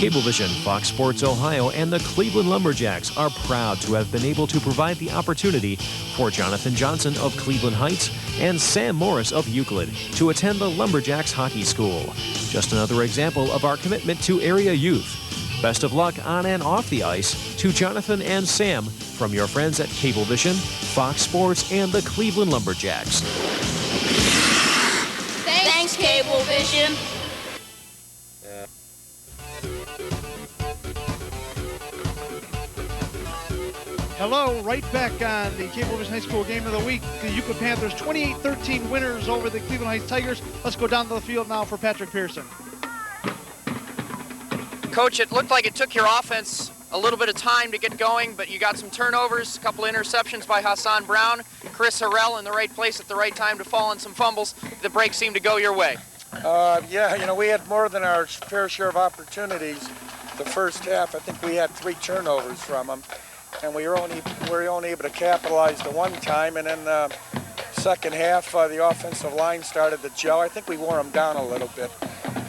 Cablevision, Fox Sports Ohio, and the Cleveland Lumberjacks are proud to have been able to provide the opportunity for Jonathan Johnson of Cleveland Heights and Sam Morris of Euclid to attend the Lumberjacks Hockey School. Just another example of our commitment to area youth. Best of luck on and off the ice to Jonathan and Sam from your friends at Cablevision, Fox Sports, and the Cleveland Lumberjacks. Thanks, Cablevision. Hello, right back on the Cablevision High School Game of the Week. The Euclid Panthers 28-13 winners over the Cleveland Heights Tigers. Let's go down to the field now for Patrick Pearson. Coach, it looked like it took your offense a little bit of time to get going, but you got some turnovers, a couple of interceptions by Hassan Brown, Chris Harrell in the right place at the right time to fall on some fumbles. The break seemed to go your way. Yeah, you know, we had more than our fair share of opportunities the first half. I think we had 3 turnovers from them, and we were only able to capitalize the one time. And then the second half, the offensive line started to gel. I think we wore them down a little bit.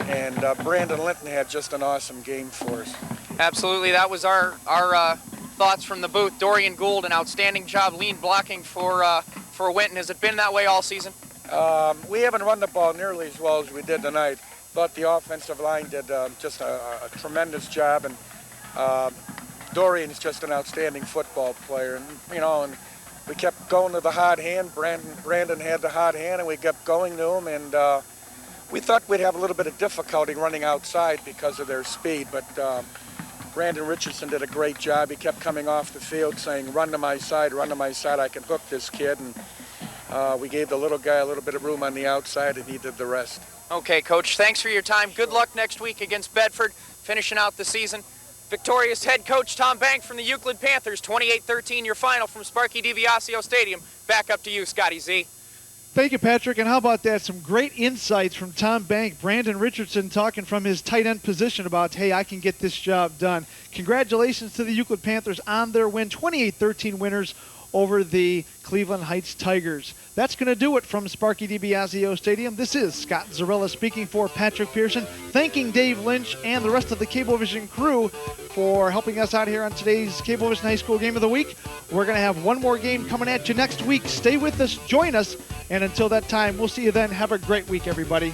And Brandon Linton had just an awesome game for us. Absolutely, that was our thoughts from the booth. Dorian Gould, an outstanding job lean blocking for Winton. Has it been that way all season? We haven't run the ball nearly as well as we did tonight, but the offensive line did just a tremendous job, and Dorian's just an outstanding football player, and you know, and we kept going to the hot hand. Brandon had the hot hand, and we kept going to him, and we thought we'd have a little bit of difficulty running outside because of their speed, but Brandon Richardson did a great job. He kept coming off the field saying, run to my side, I can hook this kid, and we gave the little guy a little bit of room on the outside, and he did the rest. Okay, Coach, thanks for your time. Good luck next week against Bedford, finishing out the season. Victorious head coach Tom Bank from the Euclid Panthers, 28-13, your final from Sparky DiBiasio Stadium. Back up to you, Scotty Z. Thank you, Patrick. And how about that? Some great insights from Tom Bank. Brandon Richardson talking from his tight end position about, hey, I can get this job done. Congratulations to the Euclid Panthers on their win, 28-13 winners over the Cleveland Heights Tigers. That's going to do it from Sparky DiBiasio Stadium. This is Scott Zarella speaking for Patrick Pearson, thanking Dave Lynch and the rest of the Cablevision crew for helping us out here on today's Cablevision High School Game of the Week. We're going to have one more game coming at you next week. Stay with us, join us, and until that time, we'll see you then. Have a great week, everybody.